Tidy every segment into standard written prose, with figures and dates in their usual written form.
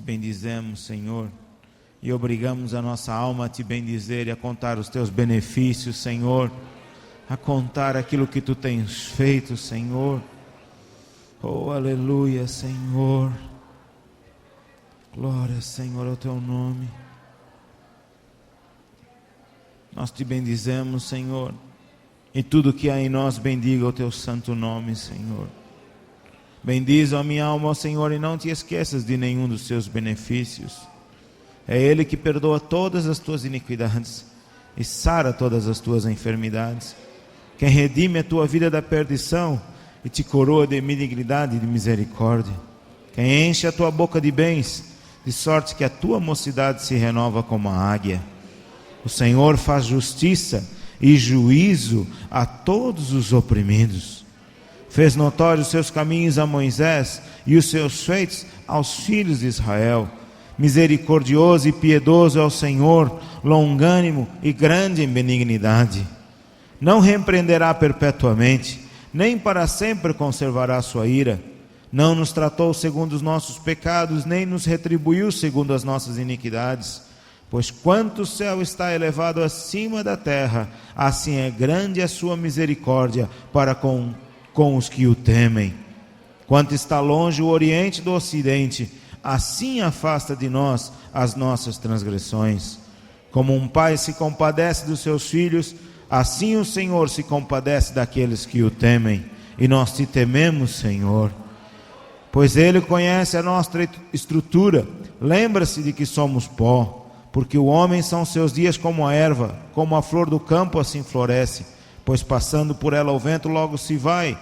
bendizemos, Senhor, e obrigamos a nossa alma a te bendizer e a contar os teus benefícios, Senhor, a contar aquilo que tu tens feito, Senhor. Oh, aleluia, Senhor. Glória, Senhor, ao teu nome. Nós te bendizemos, Senhor, e tudo que há em nós bendiga o teu santo nome, Senhor. Bendize a minha alma, ó Senhor, e não te esqueças de nenhum dos seus benefícios. É Ele que perdoa todas as tuas iniquidades e sara todas as tuas enfermidades. Quem redime a tua vida da perdição e te coroa de benignidade e de misericórdia. Quem enche a tua boca de bens, de sorte que a tua mocidade se renova como a águia. O Senhor faz justiça e juízo a todos os oprimidos. Fez notórios os seus caminhos a Moisés e os seus feitos aos filhos de Israel. Misericordioso e piedoso é o Senhor, longânimo e grande em benignidade. Não repreenderá perpetuamente, nem para sempre conservará a sua ira. Não nos tratou segundo os nossos pecados, nem nos retribuiu segundo as nossas iniquidades. Pois quanto o céu está elevado acima da terra, assim é grande a sua misericórdia para com os que o temem. Quanto está longe o oriente do ocidente, assim afasta de nós as nossas transgressões. Como um pai se compadece dos seus filhos, assim o Senhor se compadece daqueles que o temem. E nós te tememos, Senhor, pois Ele conhece a nossa estrutura. Lembra-se de que somos pó. Porque o homem são seus dias como a erva, como a flor do campo assim floresce, pois passando por ela o vento logo se vai,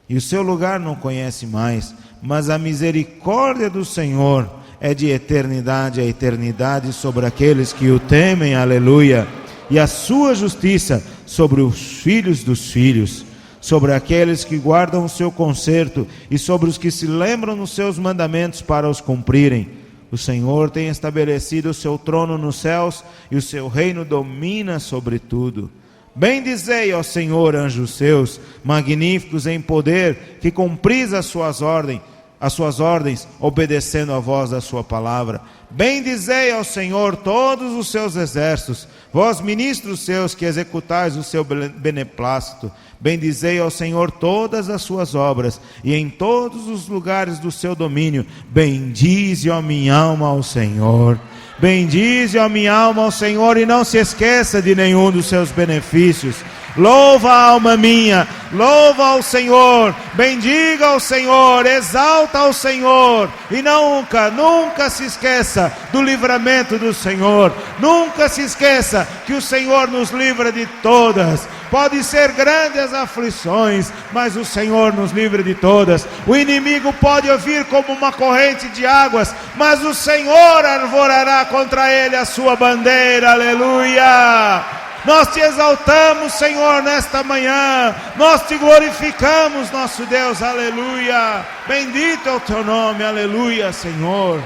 e o seu lugar não conhece mais. Mas a misericórdia do Senhor é de eternidade a eternidade sobre aqueles que o temem, aleluia, e a sua justiça sobre os filhos dos filhos, sobre aqueles que guardam o seu concerto e sobre os que se lembram dos seus mandamentos para os cumprirem. O Senhor tem estabelecido o seu trono nos céus e o seu reino domina sobre tudo. Bendizei ao Senhor, anjos seus, magníficos em poder, que cumpris as suas ordens, obedecendo a voz da sua palavra. Bendizei ao Senhor todos os seus exércitos, vós ministros seus que executais o seu beneplácito. Bendizei ao Senhor todas as suas obras, e em todos os lugares do seu domínio, bendize, ó minha alma, ao Senhor. Bendize, ó minha alma, ao Senhor, e não se esqueça de nenhum dos seus benefícios. Louva a alma minha, louva ao Senhor, bendiga ao Senhor, exalta ao Senhor, e nunca se esqueça do livramento do Senhor. Nunca se esqueça que o Senhor nos livra de todas. Pode ser grandes as aflições, mas o Senhor nos livra de todas. O inimigo pode vir como uma corrente de águas, mas o Senhor arvorará contra ele a sua bandeira, aleluia. Nós te exaltamos, Senhor, nesta manhã. Nós te glorificamos, nosso Deus, aleluia. Bendito é o teu nome, aleluia, Senhor.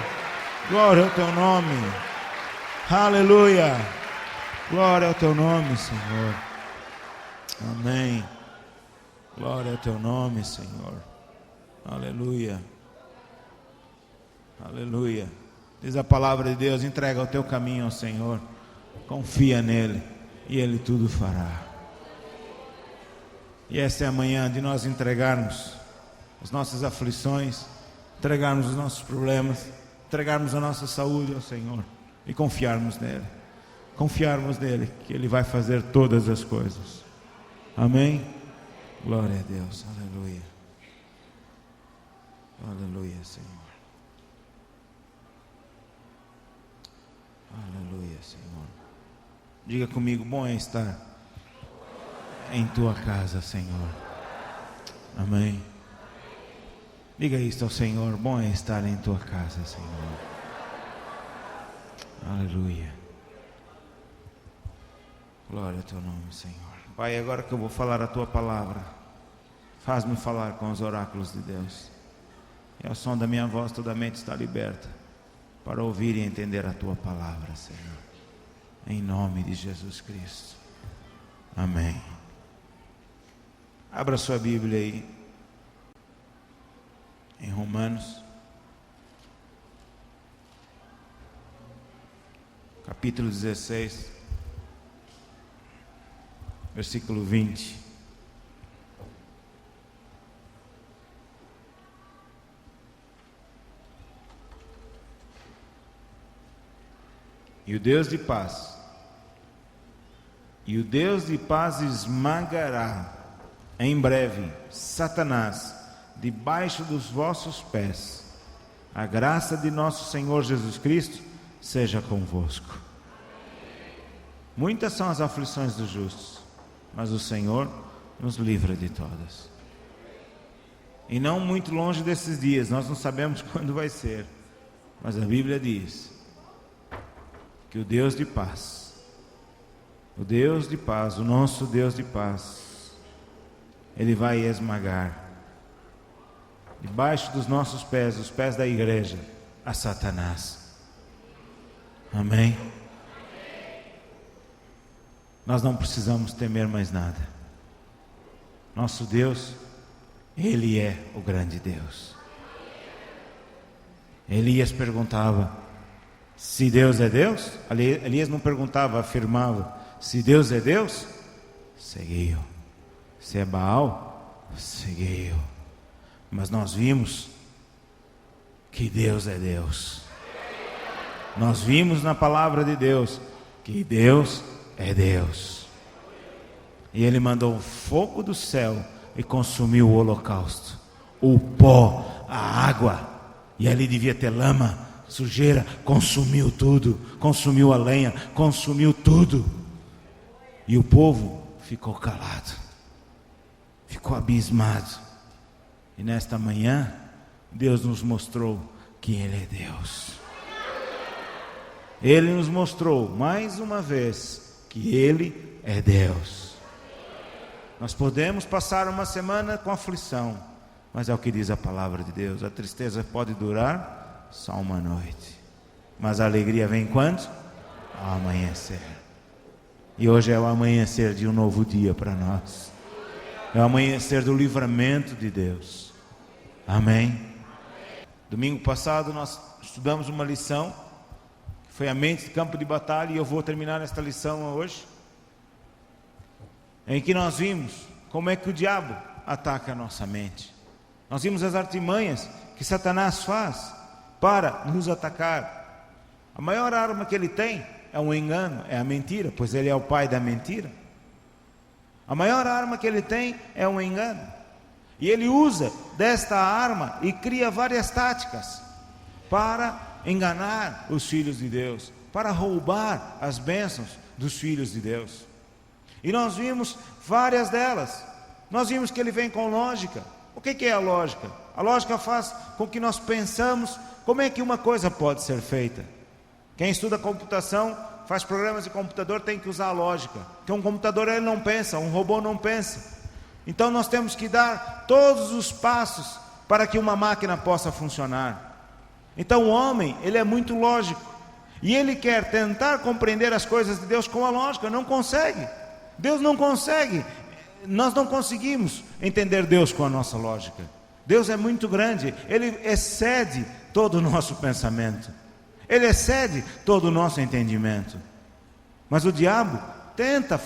Glória ao teu nome, aleluia. Glória ao teu nome, Senhor. Amém. Glória ao teu nome, Senhor. Aleluia. Aleluia. Diz a palavra de Deus: entrega o teu caminho ao Senhor, confia nele e ele tudo fará. E esta é a manhã de nós entregarmos as nossas aflições, entregarmos os nossos problemas, entregarmos a nossa saúde ao Senhor e confiarmos nele. Confiarmos nele, que ele vai fazer todas as coisas. Amém? Glória a Deus, aleluia. Aleluia, Senhor. Aleluia, Senhor. Diga comigo: bom é estar em tua casa, Senhor. Amém. Diga isto ao Senhor: bom é estar em tua casa, Senhor. Aleluia. Glória ao teu nome, Senhor. Pai, agora que eu vou falar a tua palavra, faz-me falar com os oráculos de Deus. E ao som da minha voz toda a mente está liberta para ouvir e entender a tua palavra, Senhor. Em nome de Jesus Cristo. Amém. Abra sua Bíblia aí em Romanos. capítulo 16, versículo 20. E o Deus de paz esmagará em breve Satanás debaixo dos vossos pés. A graça de nosso Senhor Jesus Cristo seja convosco. Muitas são as aflições dos justos, mas o Senhor nos livra de todas. E não muito longe desses dias, nós não sabemos quando vai ser, mas a Bíblia diz que o Deus de paz, o nosso Deus de paz, Ele vai esmagar debaixo dos nossos pés, os pés da igreja, a Satanás. Amém? Nós não precisamos temer mais nada. Nosso Deus, Ele é o grande Deus. Elias perguntava: se Deus é Deus? Elias não perguntava, afirmava: se Deus é Deus, seguiu. Se é Baal, seguiu. Mas nós vimos que Deus é Deus. Nós vimos na palavra de Deus que Deus é Deus. E Ele mandou um fogo do céu e consumiu o holocausto, o pó, a água, e ali devia ter lama, sujeira, consumiu tudo, consumiu a lenha, consumiu tudo. E o povo ficou calado, ficou abismado. E nesta manhã, Deus nos mostrou que Ele é Deus. Ele nos mostrou mais uma vez que Ele é Deus. Nós podemos passar uma semana com aflição, mas é o que diz a palavra de Deus: a tristeza pode durar só uma noite, mas a alegria vem quando? Ao amanhecer. E hoje é o amanhecer de um novo dia para nós. É o amanhecer do livramento de Deus. Amém? Domingo passado nós estudamos uma lição, que foi a mente de campo de batalha, e eu vou terminar esta lição hoje, em que nós vimos como é que o diabo ataca a nossa mente. Nós vimos as artimanhas que Satanás faz para nos atacar. A maior arma que ele tem é o engano, é a mentira, pois ele é o pai da mentira. A maior arma que ele tem é o engano. E ele usa desta arma e cria várias táticas para enganar os filhos de Deus, para roubar as bênçãos dos filhos de Deus. E nós vimos várias delas. Nós vimos que ele vem com lógica. O que é a lógica? A lógica faz com que nós pensamos como é que uma coisa pode ser feita. Quem estuda computação, faz programas de computador, tem que usar a lógica, porque um computador ele não pensa, um robô não pensa. Então nós temos que dar todos os passos para que uma máquina possa funcionar. Então o homem, ele é muito lógico, e ele quer tentar compreender as coisas de Deus com a lógica, não consegue. Deus não consegue, nós não conseguimos entender Deus com a nossa lógica. Deus é muito grande, Ele excede todo o nosso pensamento, Ele excede todo o nosso entendimento. Mas o diabo tenta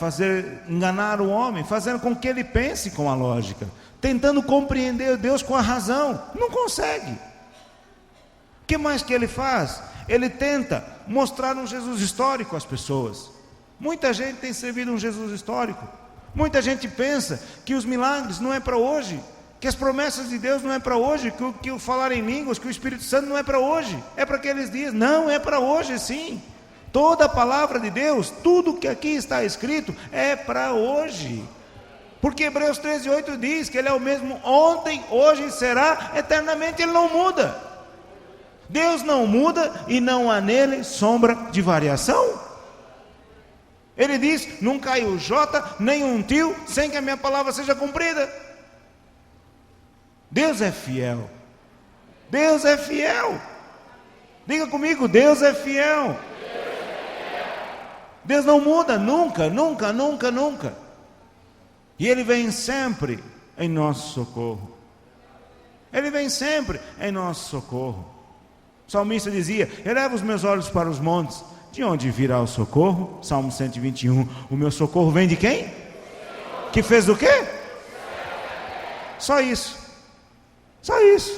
enganar o homem, fazendo com que ele pense com a lógica, tentando compreender Deus com a razão. Não consegue. O que mais que ele faz? Ele tenta mostrar um Jesus histórico às pessoas. Muita gente tem servido um Jesus histórico. Muita gente pensa que os milagres não é para hoje, que as promessas de Deus não é para hoje, que o falar em línguas, que o Espírito Santo não é para hoje, é para aqueles dias. Não, é para hoje sim. Toda a palavra de Deus, tudo que aqui está escrito é para hoje. Porque Hebreus 13:8 diz que Ele é o mesmo ontem, hoje e será eternamente. Ele não muda. Deus não muda e não há nele sombra de variação. Ele diz: não caiu jota, nem um tio, sem que a minha palavra seja cumprida. Deus é fiel. Deus é fiel. Diga comigo: Deus é fiel. Deus não muda, nunca, nunca, nunca, nunca. E Ele vem sempre em nosso socorro. Ele vem sempre em nosso socorro. O salmista dizia: eleva os meus olhos para os montes, de onde virá o socorro? Salmo 121, o meu socorro vem de quem? Que fez o quê? Só isso. Só isso.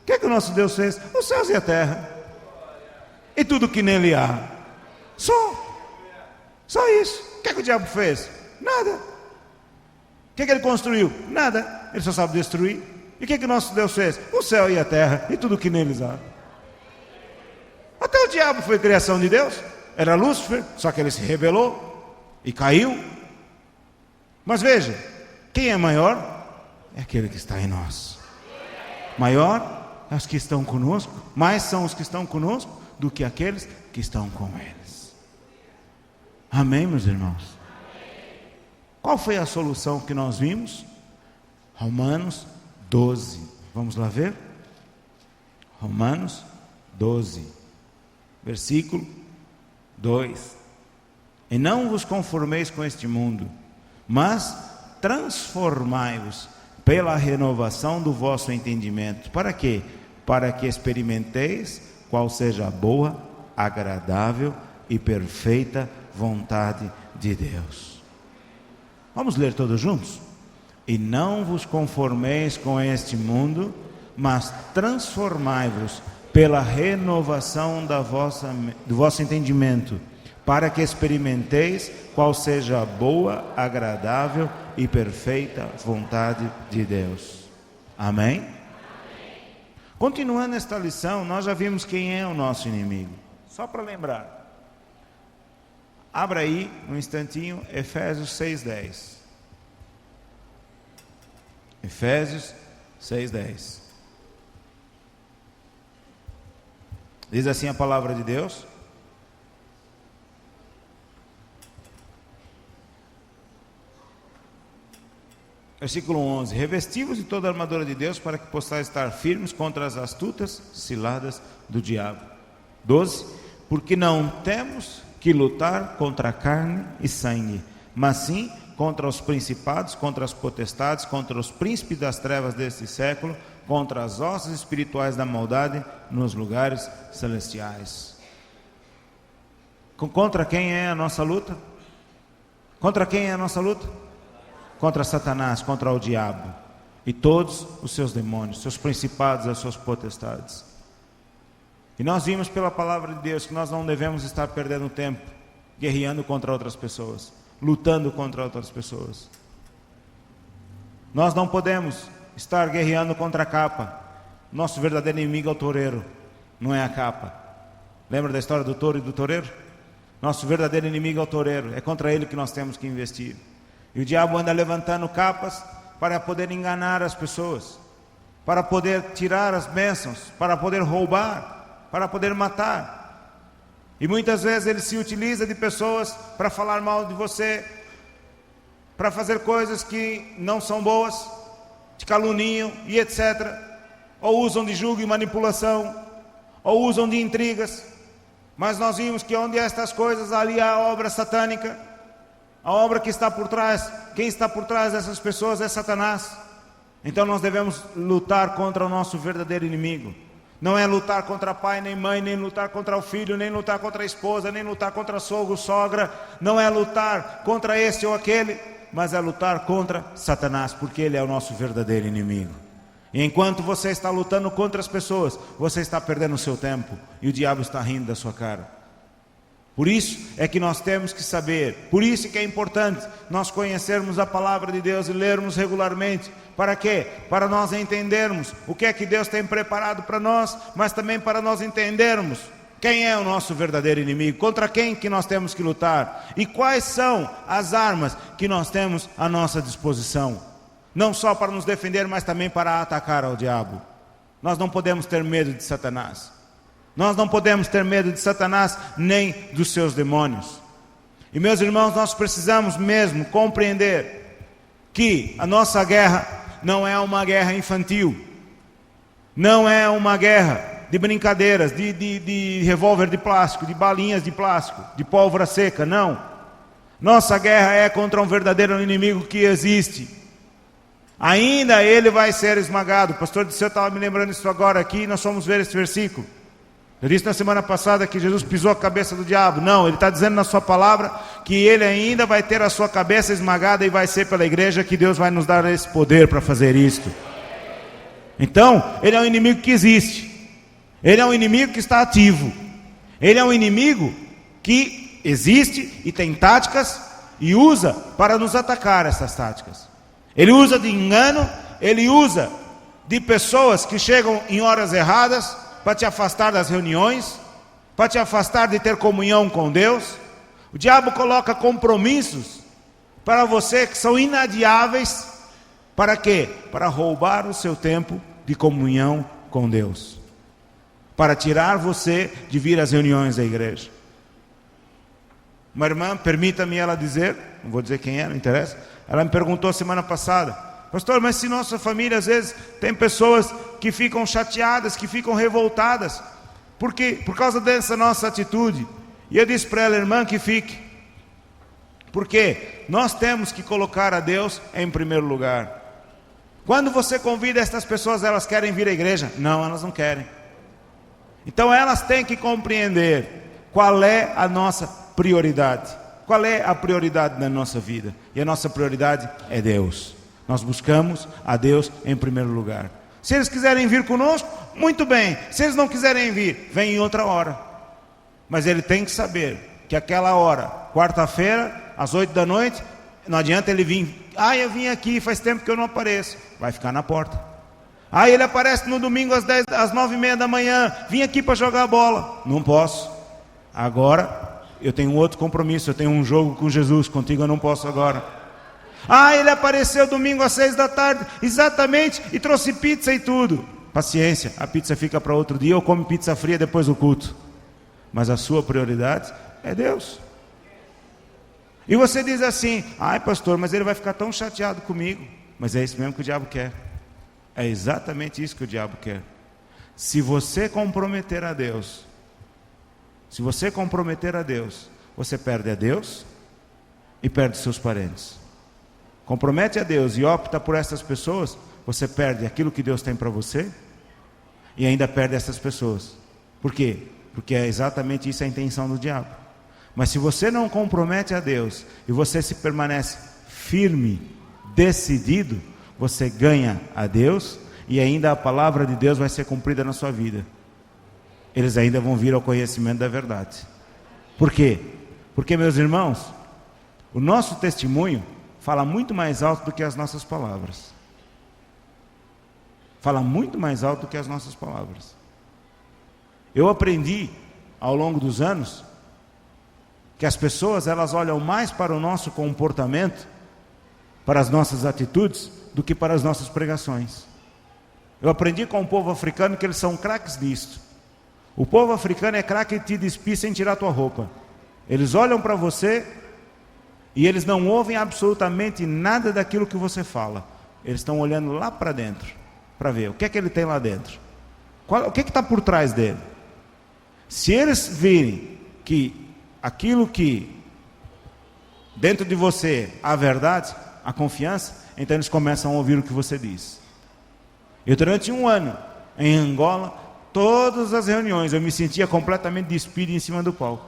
O que é que o nosso Deus fez? Os céus e a terra. E tudo que nele há. Só isso. O que é que o diabo fez? Nada. O que é que ele construiu? Nada. Ele só sabe destruir. E o que é que o nosso Deus fez? O céu e a terra e tudo que neles há. Até o diabo foi criação de Deus. Era Lúcifer, só que ele se rebelou e caiu. Mas veja, quem é maior? É aquele que está em nós. Maior é os que estão conosco. Mais são os que estão conosco do que aqueles que estão com eles. Amém, meus irmãos? Qual foi a solução que nós vimos? Romanos 12. Vamos lá ver? Romanos 12, versículo 2. E não vos conformeis com este mundo, mas transformai-vos pela renovação do vosso entendimento. Para quê? Para que experimenteis qual seja a boa, agradável e perfeita vontade de Deus. Vamos ler todos juntos? E não vos conformeis com este mundo, mas transformai-vos pela renovação do vosso entendimento, para que experimenteis qual seja a boa, agradável e perfeita vontade de Deus. Amém? Continuando esta lição, nós já vimos quem é o nosso inimigo. Só para lembrar. Abra aí, um instantinho, Efésios 6:10. Efésios 6:10. Diz assim a palavra de Deus: versículo 11: revesti-vos de toda a armadura de Deus, para que possais estar firmes contra as astutas ciladas do diabo. 12: porque não temos que lutar contra a carne e sangue, mas sim contra os principados, contra as potestades, contra os príncipes das trevas deste século, contra as hostes espirituais da maldade nos lugares celestiais. Contra quem é a nossa luta? Contra quem é a nossa luta? Contra Satanás, contra o diabo e todos os seus demônios, seus principados, as suas potestades. E nós vimos pela palavra de Deus que nós não devemos estar perdendo tempo guerreando contra outras pessoas, lutando contra outras pessoas. Nós não podemos estar guerreando contra a capa. Nosso verdadeiro inimigo é o toureiro, não é a capa. Lembra da história do touro e do toureiro? Nosso verdadeiro inimigo é o toureiro, é contra ele que nós temos que investir. E o diabo anda levantando capas para poder enganar as pessoas, para poder tirar as bênçãos, para poder roubar, para poder matar. E muitas vezes ele se utiliza de pessoas para falar mal de você, para fazer coisas que não são boas, te caluniam e etc. Ou usam de julgo e manipulação, ou usam de intrigas. Mas nós vimos que onde há estas coisas, ali há a obra satânica. A obra que está por trás, quem está por trás dessas pessoas é Satanás. Então nós devemos lutar contra o nosso verdadeiro inimigo. Não é lutar contra pai nem mãe, nem lutar contra o filho, nem lutar contra a esposa, nem lutar contra sogro, sogra. Não é lutar contra esse ou aquele, mas é lutar contra Satanás, porque ele é o nosso verdadeiro inimigo. E enquanto você está lutando contra as pessoas, você está perdendo o seu tempo e o diabo está rindo da sua cara. Por isso é que nós temos que saber, por isso que é importante nós conhecermos a palavra de Deus e lermos regularmente. Para quê? Para nós entendermos o que é que Deus tem preparado para nós, mas também para nós entendermos quem é o nosso verdadeiro inimigo, contra quem que nós temos que lutar e quais são as armas que nós temos à nossa disposição. Não só para nos defender, mas também para atacar ao diabo. Nós não podemos ter medo de Satanás. Nós não podemos ter medo de Satanás nem dos seus demônios. E meus irmãos, nós precisamos mesmo compreender que a nossa guerra não é uma guerra infantil. Não é uma guerra de brincadeiras, de revólver de plástico, de balinhas de plástico, de pólvora seca, não. Nossa guerra é contra um verdadeiro inimigo que existe. Ainda ele vai ser esmagado. O pastor Disseu estava me lembrando isso agora aqui, nós vamos ver esse versículo. Eu disse na semana passada que Jesus pisou a cabeça do diabo. Não, ele está dizendo na sua palavra que ele ainda vai ter a sua cabeça esmagada, e vai ser pela igreja que Deus vai nos dar esse poder para fazer isto. Então, ele é um inimigo que existe. Ele é um inimigo que está ativo. Ele é um inimigo que existe e tem táticas e usa para nos atacar essas táticas. Ele usa de engano, ele usa de pessoas que chegam em horas erradas para te afastar das reuniões, para te afastar de ter comunhão com Deus. O diabo coloca compromissos para você que são inadiáveis. Para quê? Para roubar o seu tempo de comunhão com Deus, para tirar você de vir às reuniões da igreja. Uma irmã, permita-me ela dizer, não vou dizer quem é, não interessa, ela me perguntou semana passada: pastor, mas se nossa família às vezes tem pessoas que ficam chateadas, que ficam revoltadas, por causa dessa nossa atitude. E eu disse para ela: irmã, que fique, porque nós temos que colocar a Deus em primeiro lugar. Quando você convida estas pessoas, elas querem vir à igreja? Não, elas não querem. Então elas têm que compreender qual é a nossa prioridade. Qual é a prioridade da nossa vida? E a nossa prioridade é Deus. Nós buscamos a Deus em primeiro lugar. Se eles quiserem vir conosco, muito bem. Se eles não quiserem vir, vem em outra hora. Mas ele tem que saber que aquela hora, quarta-feira, às 8 da noite, não adianta ele vir: eu vim aqui, faz tempo que eu não apareço. Vai ficar na porta. Ele aparece no domingo às 9h30 da manhã, vim aqui para jogar bola. Não posso. Agora eu tenho outro compromisso, eu tenho um jogo com Jesus, contigo eu não posso agora. Ele apareceu domingo às 6 da tarde, exatamente, e trouxe pizza e tudo. Paciência, a pizza fica para outro dia, ou come pizza fria depois do culto. Mas a sua prioridade é Deus. E você diz assim: pastor, mas ele vai ficar tão chateado comigo. Mas é isso mesmo que o diabo quer. É exatamente isso que o diabo quer. Se você comprometer a Deus, você perde a Deus e perde seus parentes. Compromete a Deus e opta por essas pessoas, você perde aquilo que Deus tem para você e ainda perde essas pessoas. Por quê? Porque é exatamente isso a intenção do diabo. Mas se você não compromete a Deus e você se permanece firme, decidido, você ganha a Deus e ainda a palavra de Deus vai ser cumprida na sua vida. Eles ainda vão vir ao conhecimento da verdade. Por quê? Porque, meus irmãos, o nosso testemunho fala muito mais alto do que as nossas palavras. Fala muito mais alto do que as nossas palavras. Eu aprendi ao longo dos anos que as pessoas, elas olham mais para o nosso comportamento, para as nossas atitudes, do que para as nossas pregações. Eu aprendi com o povo africano que eles são craques nisto. O povo africano é craque de te despir sem tirar tua roupa. Eles olham para você e eles não ouvem absolutamente nada daquilo que você fala. Eles estão olhando lá para dentro, para ver o que é que ele tem lá dentro. O que está por trás dele? Se eles virem que aquilo que dentro de você há verdade, a confiança, então eles começam a ouvir o que você diz. Eu durante um ano em Angola, todas as reuniões eu me sentia completamente despido em cima do palco,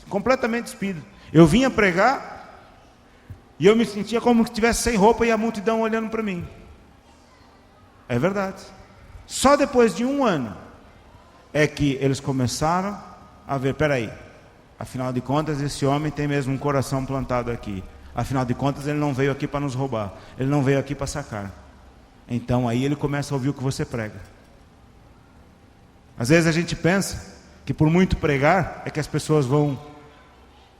completamente despido. Eu vinha pregar e eu me sentia como se estivesse sem roupa e a multidão olhando para mim. É verdade. Só depois de um ano é que eles começaram a ver: peraí, afinal de contas esse homem tem mesmo um coração plantado aqui. Afinal de contas ele não veio aqui para nos roubar, ele não veio aqui para sacar. Então aí ele começa a ouvir o que você prega. Às vezes a gente pensa que por muito pregar é que as pessoas vão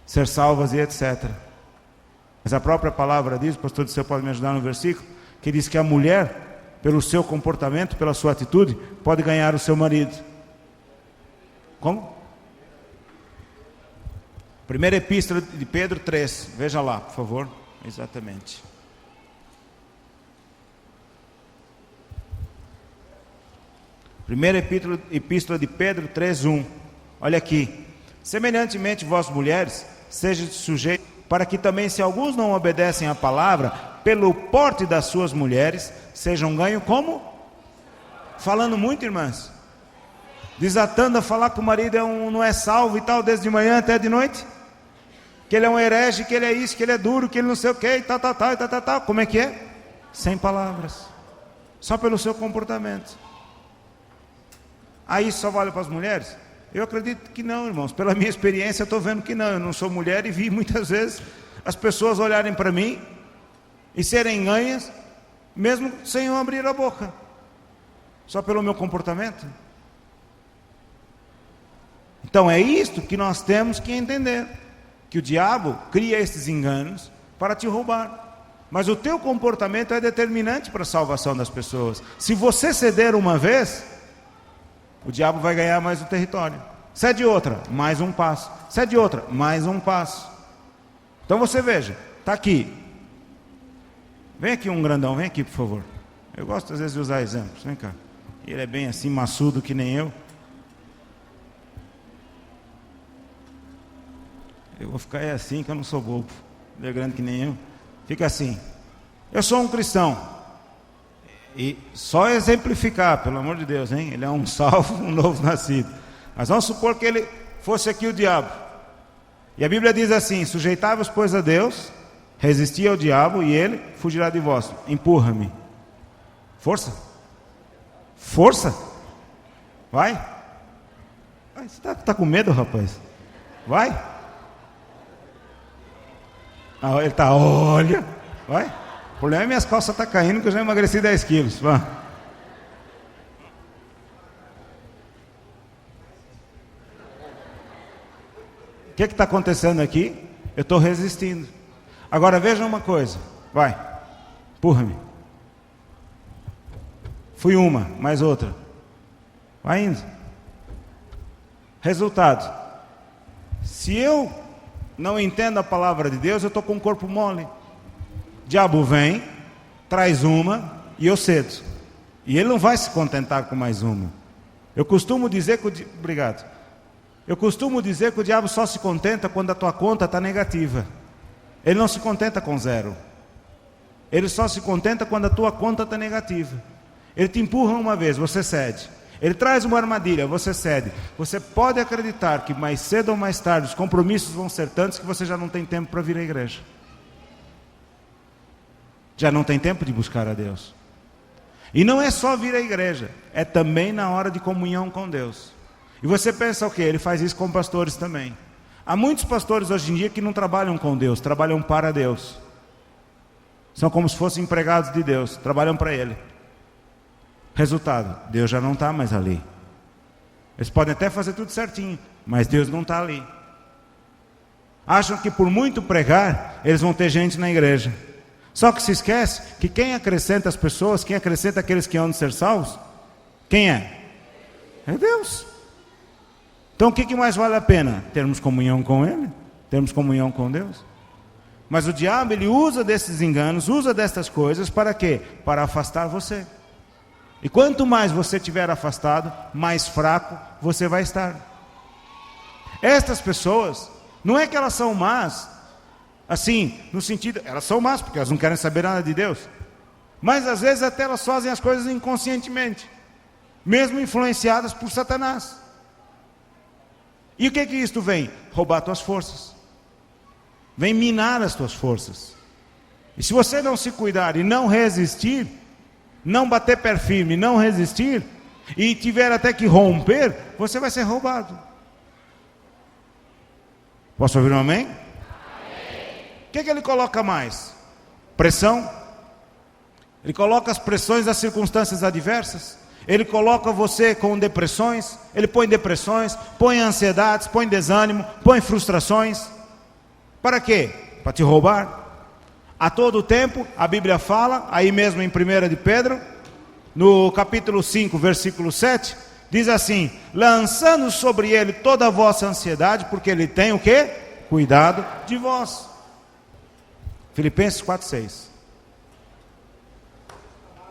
ser salvas e etc. Mas a própria palavra diz, o pastor Disseu pode me ajudar no versículo, que diz que a mulher, pelo seu comportamento, pela sua atitude, pode ganhar o seu marido. Como? Primeira epístola de Pedro 3, veja lá, por favor. Exatamente. Primeira epístola de Pedro 3:1. Olha aqui: semelhantemente vós mulheres, sejam sujeitos, para que também, se alguns não obedecem à palavra, pelo porte das suas mulheres, sejam ganhos como? Falando muito, irmãs. desatando a falar que o marido não é salvo e tal, desde de manhã até de noite, que ele é um herege, que ele é isso, que ele é duro, que ele não sei o que, e tal. Como é que é? Sem palavras, só pelo seu comportamento. Aí isso só vale para as mulheres? Eu acredito que não, irmãos. Pela minha experiência eu estou vendo que não. Eu não sou mulher e vi muitas vezes as pessoas olharem para mim e serem ganhas, mesmo sem eu abrir a boca, só pelo meu comportamento. Então é isto que nós temos que entender, que o diabo cria esses enganos para te roubar. Mas o teu comportamento é determinante para a salvação das pessoas. Se você ceder uma vez, o diabo vai ganhar mais o território. Cede outra, mais um passo. Cede outra, mais um passo. Então você veja, está aqui. Vem aqui um grandão, vem aqui por favor. Eu gosto às vezes de usar exemplos, vem cá. Ele é bem assim, maçudo que nem eu. Eu vou ficar assim que eu não sou bobo. Ele é grande que nem eu. Fica assim. Eu sou um cristão. E só exemplificar, pelo amor de Deus, hein? Ele é um salvo, um novo nascido. Mas vamos supor que ele fosse aqui o diabo. E a Bíblia diz assim: sujeitai-vos, pois, a Deus, resisti ao diabo e ele fugirá de vós. Empurra-me. Força. Força. Vai. Você está com medo, rapaz? Vai. Ah, ele está, olha. Vai. O problema é que minhas calças estão caindo, que eu já emagreci 10 quilos. Vai. O que está acontecendo aqui? Eu estou resistindo. Agora veja uma coisa. Vai. Empurra-me. Fui uma, mais outra. Vai indo. Resultado. Se eu não entendo a palavra de Deus, eu estou com o corpo mole. O diabo vem, traz uma e eu cedo. E ele não vai se contentar com mais uma. Eu costumo dizer que Obrigado. Eu costumo dizer que o diabo só se contenta quando a tua conta está negativa. Ele não se contenta com zero. Ele só se contenta quando a tua conta está negativa. Ele te empurra uma vez, você cede. Ele traz uma armadilha, você cede. Você pode acreditar que mais cedo ou mais tarde os compromissos vão ser tantos que você já não tem tempo para vir à igreja. Já não tem tempo de buscar a Deus. E não é só vir à igreja, é também na hora de comunhão com Deus. E você pensa o quê? Ele faz isso com pastores também. Há muitos pastores hoje em dia que não trabalham com Deus, trabalham para Deus. São como se fossem empregados de Deus, trabalham para Ele. Resultado, Deus já não está mais ali. Eles podem até fazer tudo certinho, mas Deus não está ali. Acham que por muito pregar, eles vão ter gente na igreja. Só que se esquece que quem acrescenta as pessoas, quem acrescenta aqueles que hão de ser salvos, quem é? É Deus. Então o que mais vale a pena? Termos comunhão com Ele? Termos comunhão com Deus? Mas o diabo, ele usa desses enganos, usa destas coisas para quê? Para afastar você. E quanto mais você estiver afastado, mais fraco você vai estar. Estas pessoas, não é que elas são más, assim, no sentido, elas são más porque elas não querem saber nada de Deus. Mas às vezes até elas fazem as coisas inconscientemente, mesmo influenciadas por Satanás. E o que isto vem? Roubar tuas forças. Vem minar as tuas forças. E se você não se cuidar e não resistir, não bater pé firme, não resistir, e tiver até que romper, você vai ser roubado. Posso ouvir um amém? O que ele coloca mais? Pressão. Ele coloca as pressões das circunstâncias adversas. Ele coloca você com depressões. Ele põe depressões, põe ansiedades, põe desânimo, põe frustrações. Para quê? Para te roubar. A todo tempo, a Bíblia fala, aí mesmo em 1 de Pedro, no capítulo 5, versículo 7, diz assim: lançando sobre ele toda a vossa ansiedade, porque ele tem o quê? Cuidado de vós. Filipenses 4:6.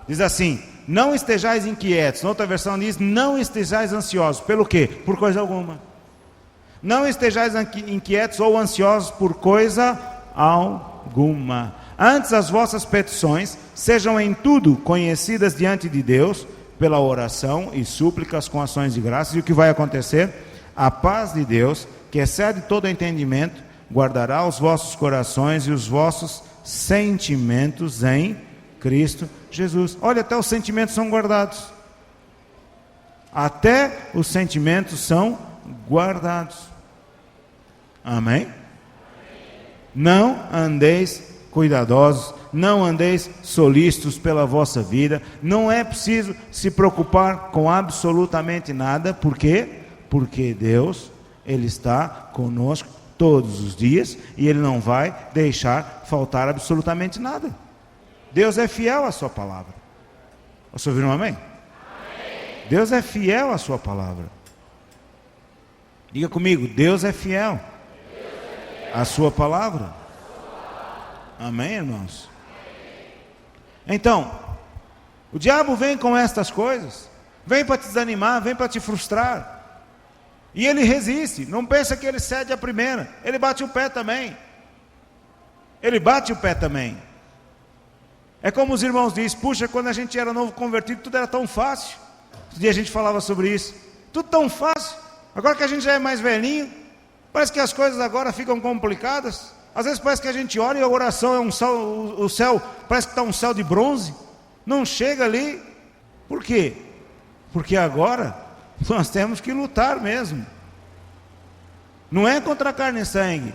Diz assim: não estejais inquietos. Na outra versão diz: não estejais ansiosos. Pelo quê? Por coisa alguma. Não estejais inquietos ou ansiosos por coisa alguma. Antes as vossas petições sejam em tudo conhecidas diante de Deus, pela oração e súplicas com ações de graças. E o que vai acontecer? A paz de Deus, que excede todo entendimento, guardará os vossos corações e os vossos sentimentos em Cristo Jesus. Olha, até os sentimentos são guardados. Até os sentimentos são guardados. Amém? Não andeis cuidadosos, não andeis solícitos pela vossa vida. Não é preciso se preocupar com absolutamente nada. Por quê? Porque Deus, Ele está conosco todos os dias e Ele não vai deixar faltar absolutamente nada. Deus é fiel à sua palavra. Você ouviu um amém? Amém. Deus é fiel à sua palavra. Diga comigo, Deus é fiel à sua palavra. Amém, irmãos? Então, o diabo vem com estas coisas, vem para te desanimar, vem para te frustrar. E ele resiste, não pensa que ele cede a primeira, ele bate o pé também. Ele bate o pé também. É como os irmãos dizem, puxa, quando a gente era novo convertido, tudo era tão fácil. Um dia a gente falava sobre isso, tudo tão fácil. Agora que a gente já é mais velhinho, parece que as coisas agora ficam complicadas. Às vezes parece que a gente ora e a oração é um céu, o céu parece que está um céu de bronze, não chega ali. Por quê? Porque agora nós temos que lutar mesmo. Não é contra a carne e sangue,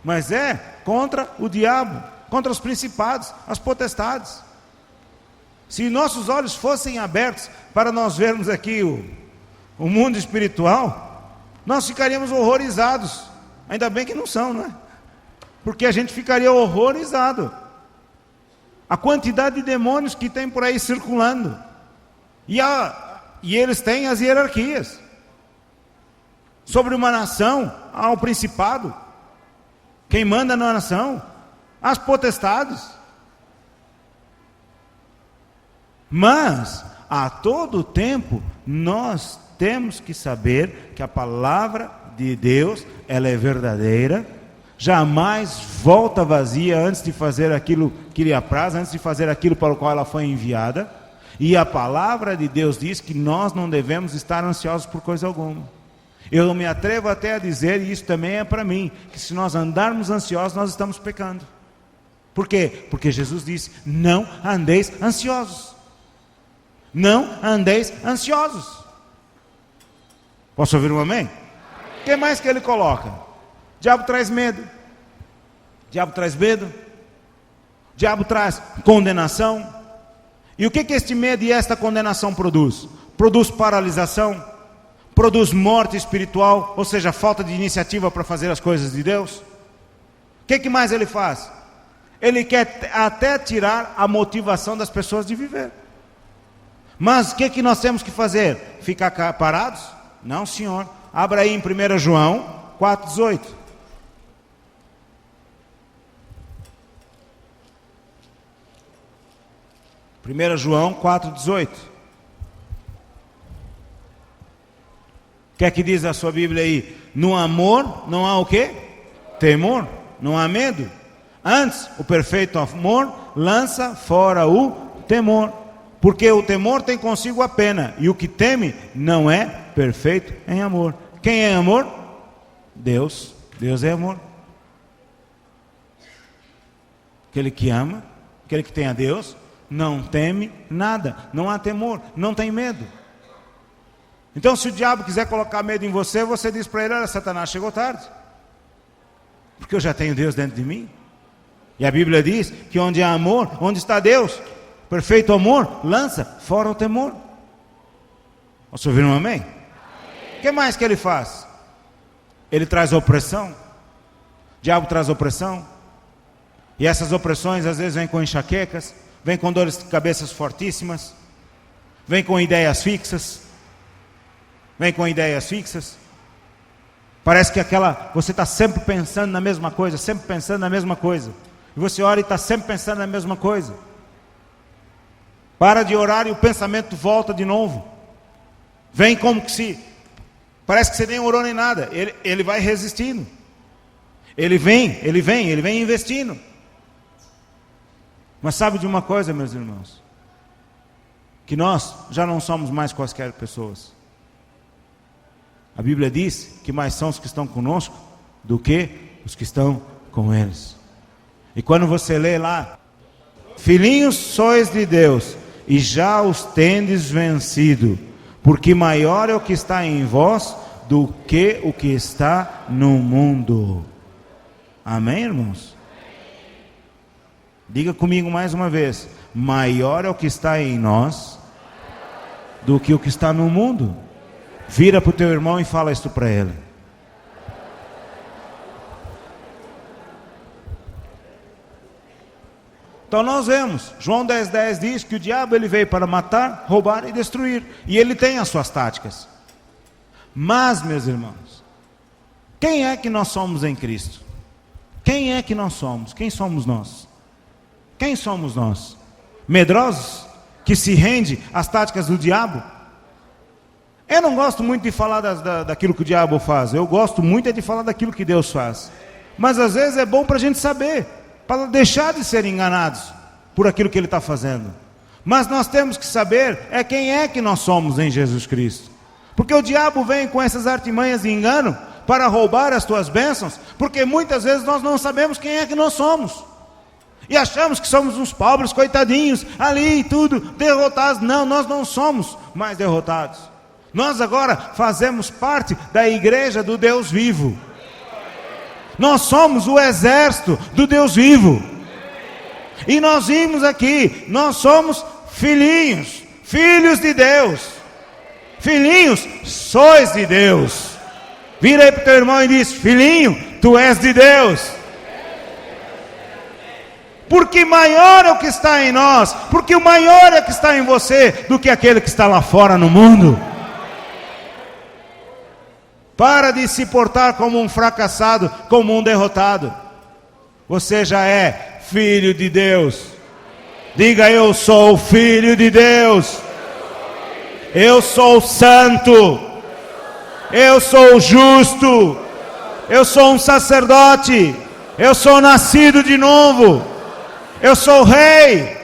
mas é contra o diabo, contra os principados, as potestades. Se nossos olhos fossem abertos para nós vermos aqui o mundo espiritual, nós ficaríamos horrorizados. Ainda bem que não são, não é? Porque a gente ficaria horrorizado. A quantidade de demônios que tem por aí circulando. E eles têm as hierarquias. Sobre uma nação, há o principado. Quem manda na nação? As potestades. Mas, a todo tempo, nós temos que saber que a palavra de Deus, ela é verdadeira, jamais volta vazia antes de fazer aquilo que lhe apraz, antes de fazer aquilo para o qual ela foi enviada. E a palavra de Deus diz que nós não devemos estar ansiosos por coisa alguma. Eu me atrevo até a dizer, e isso também é para mim, que se nós andarmos ansiosos, nós estamos pecando. Por quê? Porque Jesus disse, não andeis ansiosos. Não andeis ansiosos. Posso ouvir um amém? O que mais que ele coloca? O diabo traz medo. O diabo traz medo. O diabo traz condenação. E o que este medo e esta condenação produz? Produz paralisação, produz morte espiritual, ou seja, falta de iniciativa para fazer as coisas de Deus. O que mais ele faz? Ele quer até tirar a motivação das pessoas de viver. Mas o que nós temos que fazer? Ficar parados? Não, senhor. Abra aí em 1 João 4,18. 1 João 4,18. O que é que diz a sua Bíblia aí? No amor não há o quê? Temor, não há medo. Antes, o perfeito amor lança fora o temor. Porque o temor tem consigo a pena, e o que teme não é perfeito em amor. Quem é amor? Deus. Deus é amor. Aquele que ama, aquele que tem a Deus, não teme nada, não há temor, não tem medo. Então, se o diabo quiser colocar medo em você, você diz para ele, olha, Satanás, chegou tarde, porque eu já tenho Deus dentro de mim. E a Bíblia diz que onde há amor, onde está Deus, perfeito amor, lança fora o temor. Você ouviu um amém? O que mais que ele faz? Ele traz opressão. O diabo traz opressão. E essas opressões às vezes vêm com enxaquecas, vêm com dores de cabeças fortíssimas, vêm com ideias fixas. Vem com ideias fixas. Parece que você está sempre pensando na mesma coisa, sempre pensando na mesma coisa. E você ora e está sempre pensando na mesma coisa. Para de orar e o pensamento volta de novo. Vem como que se... Parece que você nem orou nem nada. Ele vai resistindo. Ele vem investindo. Mas sabe de uma coisa, meus irmãos? que nós já não somos mais quaisquer pessoas. A Bíblia diz que mais são os que estão conosco do que os que estão com eles. E quando você lê lá, filhinhos sois de Deus, e já os tendes vencido, porque maior é o que está em vós do que o que está no mundo. Amém, irmãos? Diga comigo mais uma vez: maior é o que está em nós do que o que está no mundo. Vira para o teu irmão e fala isso para ele. Então nós vemos, João 10,10 diz que o diabo ele veio para matar, roubar e destruir. E ele tem as suas táticas. Mas, meus irmãos, quem é que nós somos em Cristo? Quem é que nós somos? Quem somos nós? Quem somos nós? Medrosos? Que se rende às táticas do diabo? Eu não gosto muito de falar daquilo que o diabo faz. Eu gosto muito de falar daquilo que Deus faz. Mas às vezes é bom para a gente saber, para deixar de ser enganados por aquilo que ele está fazendo. Mas nós temos que saber quem é que nós somos em Jesus Cristo. Porque o diabo vem com essas artimanhas de engano para roubar as tuas bênçãos, porque muitas vezes nós não sabemos quem é que nós somos. E achamos que somos uns pobres coitadinhos, ali e tudo, derrotados. Não, nós não somos mais derrotados. Nós agora fazemos parte da igreja do Deus vivo. Nós somos o exército do Deus vivo. E nós vimos aqui, nós somos filhinhos, filhos de Deus. Filhinhos, sois de Deus. Vira aí para o teu irmão e diz: filhinho, tu és de Deus. Porque maior é o que está em nós, porque o maior é o que está em você do que aquele que está lá fora no mundo. Para de se portar como um fracassado, como um derrotado. Você já é filho de Deus. Diga: eu sou filho de Deus. Eu sou santo. Eu sou justo. Eu sou um sacerdote. Eu sou nascido de novo. Eu sou rei.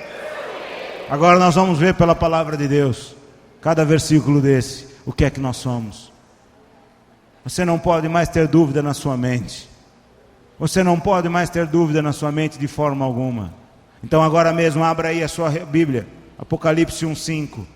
Agora nós vamos ver pela palavra de Deus, cada versículo desse, o que é que nós somos. Você não pode mais ter dúvida na sua mente. Você não pode mais ter dúvida na sua mente de forma alguma. Então agora mesmo abra aí a sua Bíblia, Apocalipse 1:5.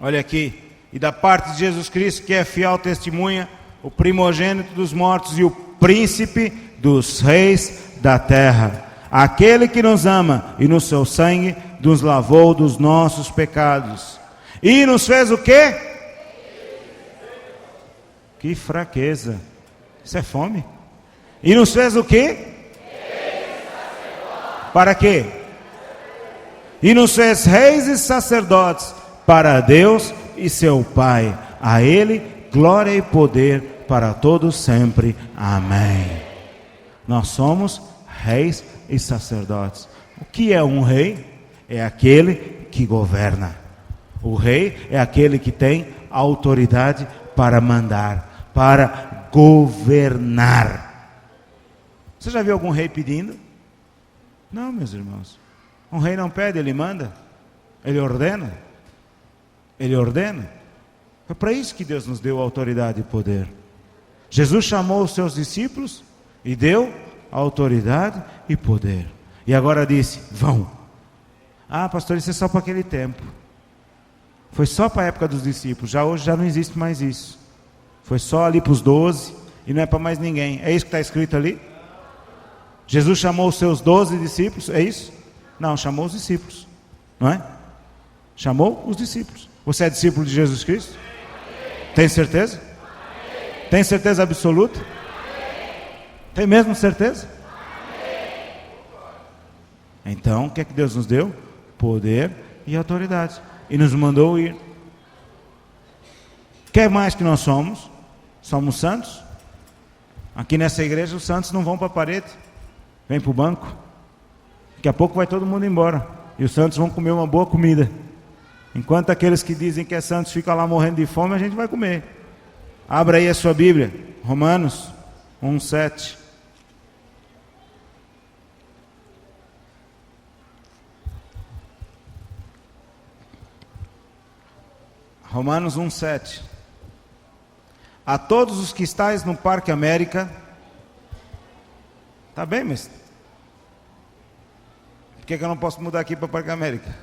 Olha aqui: e da parte de Jesus Cristo, que é fiel testemunha, o primogênito dos mortos e o príncipe dos reis da terra, aquele que nos ama e no seu sangue nos lavou dos nossos pecados e nos fez o quê? Que fraqueza! Isso é fome? E nos fez o quê? Para quê? E nos fez reis e sacerdotes para Deus e seu Pai. A Ele glória e poder para todos sempre. Amém. Nós somos reis e sacerdotes. O que é um rei? É aquele que governa. O rei é aquele que tem autoridade para mandar, para governar. Você já viu algum rei pedindo? Não, meus irmãos. Um rei não pede, ele manda. Ele ordena. Ele ordena. É para isso que Deus nos deu autoridade e poder. Jesus chamou os seus discípulos e deu autoridade e poder. E agora disse: vão. Ah, pastor, isso é só para aquele tempo. Foi só para a época dos discípulos. Já hoje já não existe mais isso. Foi só ali para os 12 e não é para mais ninguém. É isso que está escrito ali? Jesus chamou os seus 12 discípulos, é isso? Não, chamou os discípulos, não é? Chamou os discípulos. Você é discípulo de Jesus Cristo? Tem certeza? Tem certeza absoluta? Tem mesmo certeza? Então, o que é que Deus nos deu? Poder e autoridade. E nos mandou ir. Quer mais que nós somos? Somos santos? Aqui nessa igreja os santos não vão para a parede. Vem para o banco. Daqui a pouco vai todo mundo embora. E os santos vão comer uma boa comida. Enquanto aqueles que dizem que é santos ficam lá morrendo de fome, a gente vai comer. Abra aí a sua Bíblia, Romanos 1:7. Romanos 1:7. A todos os que estáis no Parque América. Tá bem, mas por que eu não posso mudar aqui para o Parque América?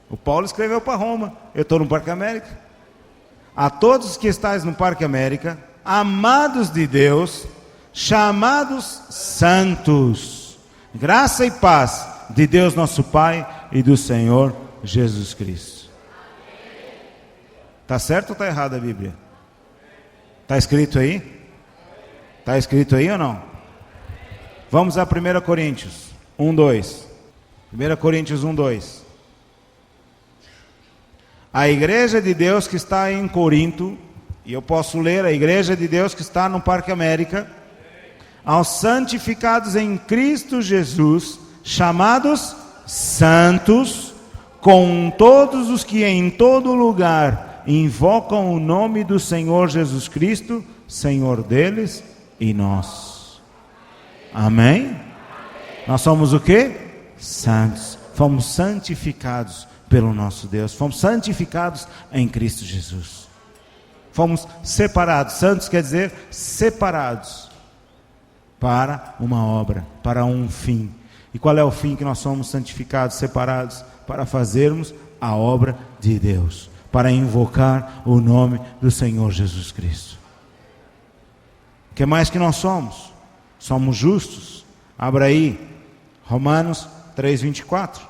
O Paulo escreveu para Roma, eu estou no Parque América. A todos os que estáis no Parque América, amados de Deus, chamados santos, graça e paz de Deus nosso Pai e do Senhor Jesus Cristo. Está certo ou está errada a Bíblia? Está escrito aí? Está escrito aí ou não? Vamos a 1 Coríntios 1:2. 1 Coríntios 1:2. A igreja de Deus que está em Corinto, e eu posso ler a igreja de Deus que está no Parque América, aos santificados em Cristo Jesus, chamados santos, com todos os que em todo lugar invocam o nome do Senhor Jesus Cristo, Senhor deles e nós. Amém? Nós somos o quê? Santos. Fomos santificados pelo nosso Deus. Fomos santificados em Cristo Jesus. Fomos separados. Santos quer dizer separados para uma obra, para um fim. E qual é o fim que nós somos santificados, separados? Para fazermos a obra de Deus, para invocar o nome do Senhor Jesus Cristo. O que mais que nós somos? Somos justos. Abra aí, Romanos 3:24.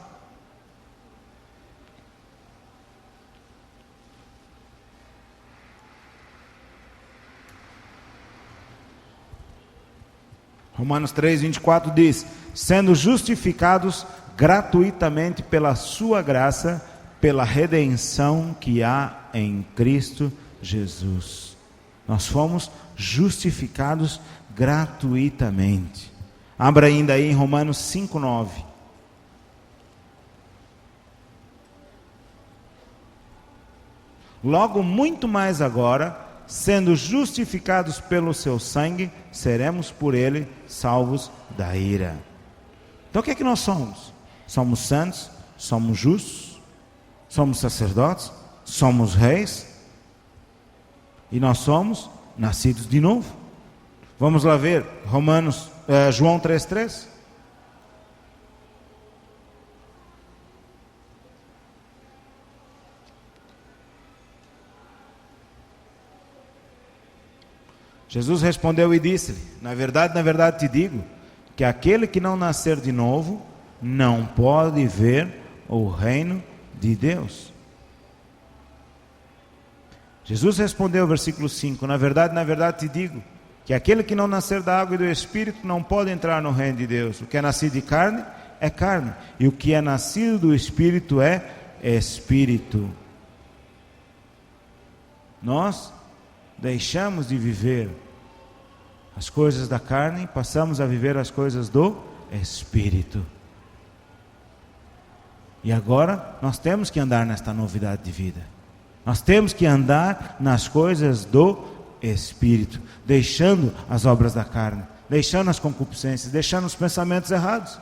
Romanos 3:24 diz: sendo justificados gratuitamente pela sua graça, pela redenção que há em Cristo Jesus. Nós fomos justificados gratuitamente. Abra ainda aí em Romanos 5:9. Logo, muito mais agora, sendo justificados pelo seu sangue, seremos por ele salvos da ira. Então o que é que nós somos? Somos santos, somos justos, somos sacerdotes, somos reis, e nós somos nascidos de novo. Vamos lá ver João 3:3. Jesus respondeu e disse-lhe: na verdade te digo, que aquele que não nascer de novo, não pode ver o reino de Deus. Jesus respondeu, versículo 5, na verdade te digo, que aquele que não nascer da água e do Espírito, não pode entrar no reino de Deus. O que é nascido de carne, é carne, e o que é nascido do Espírito é Espírito. Nós deixamos de viver as coisas da carne e passamos a viver as coisas do Espírito. E agora nós temos que andar nesta novidade de vida. Nós temos que andar nas coisas do Espírito, deixando as obras da carne, deixando as concupiscências, deixando os pensamentos errados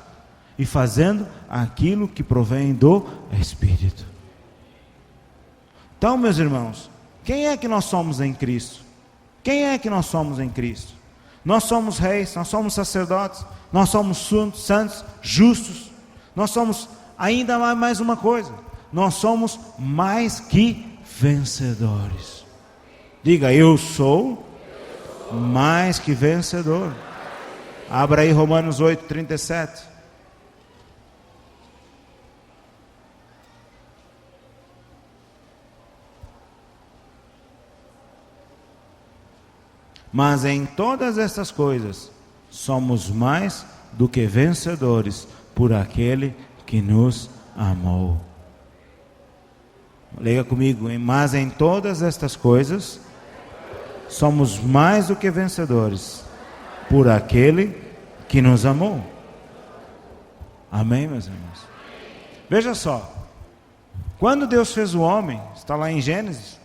e fazendo aquilo que provém do Espírito. Então, meus irmãos, quem é que nós somos em Cristo? Quem é que nós somos em Cristo? Nós somos reis, nós somos sacerdotes, nós somos santos, justos. Nós somos ainda mais uma coisa: nós somos mais que vencedores. Diga, eu sou mais que vencedor. Abra aí Romanos 8:37. Mas em todas estas coisas somos mais do que vencedores por aquele que nos amou. Leia comigo, mas em todas estas coisas somos mais do que vencedores por aquele que nos amou. Amém, meus irmãos? Veja só, quando Deus fez o homem, está lá em Gênesis,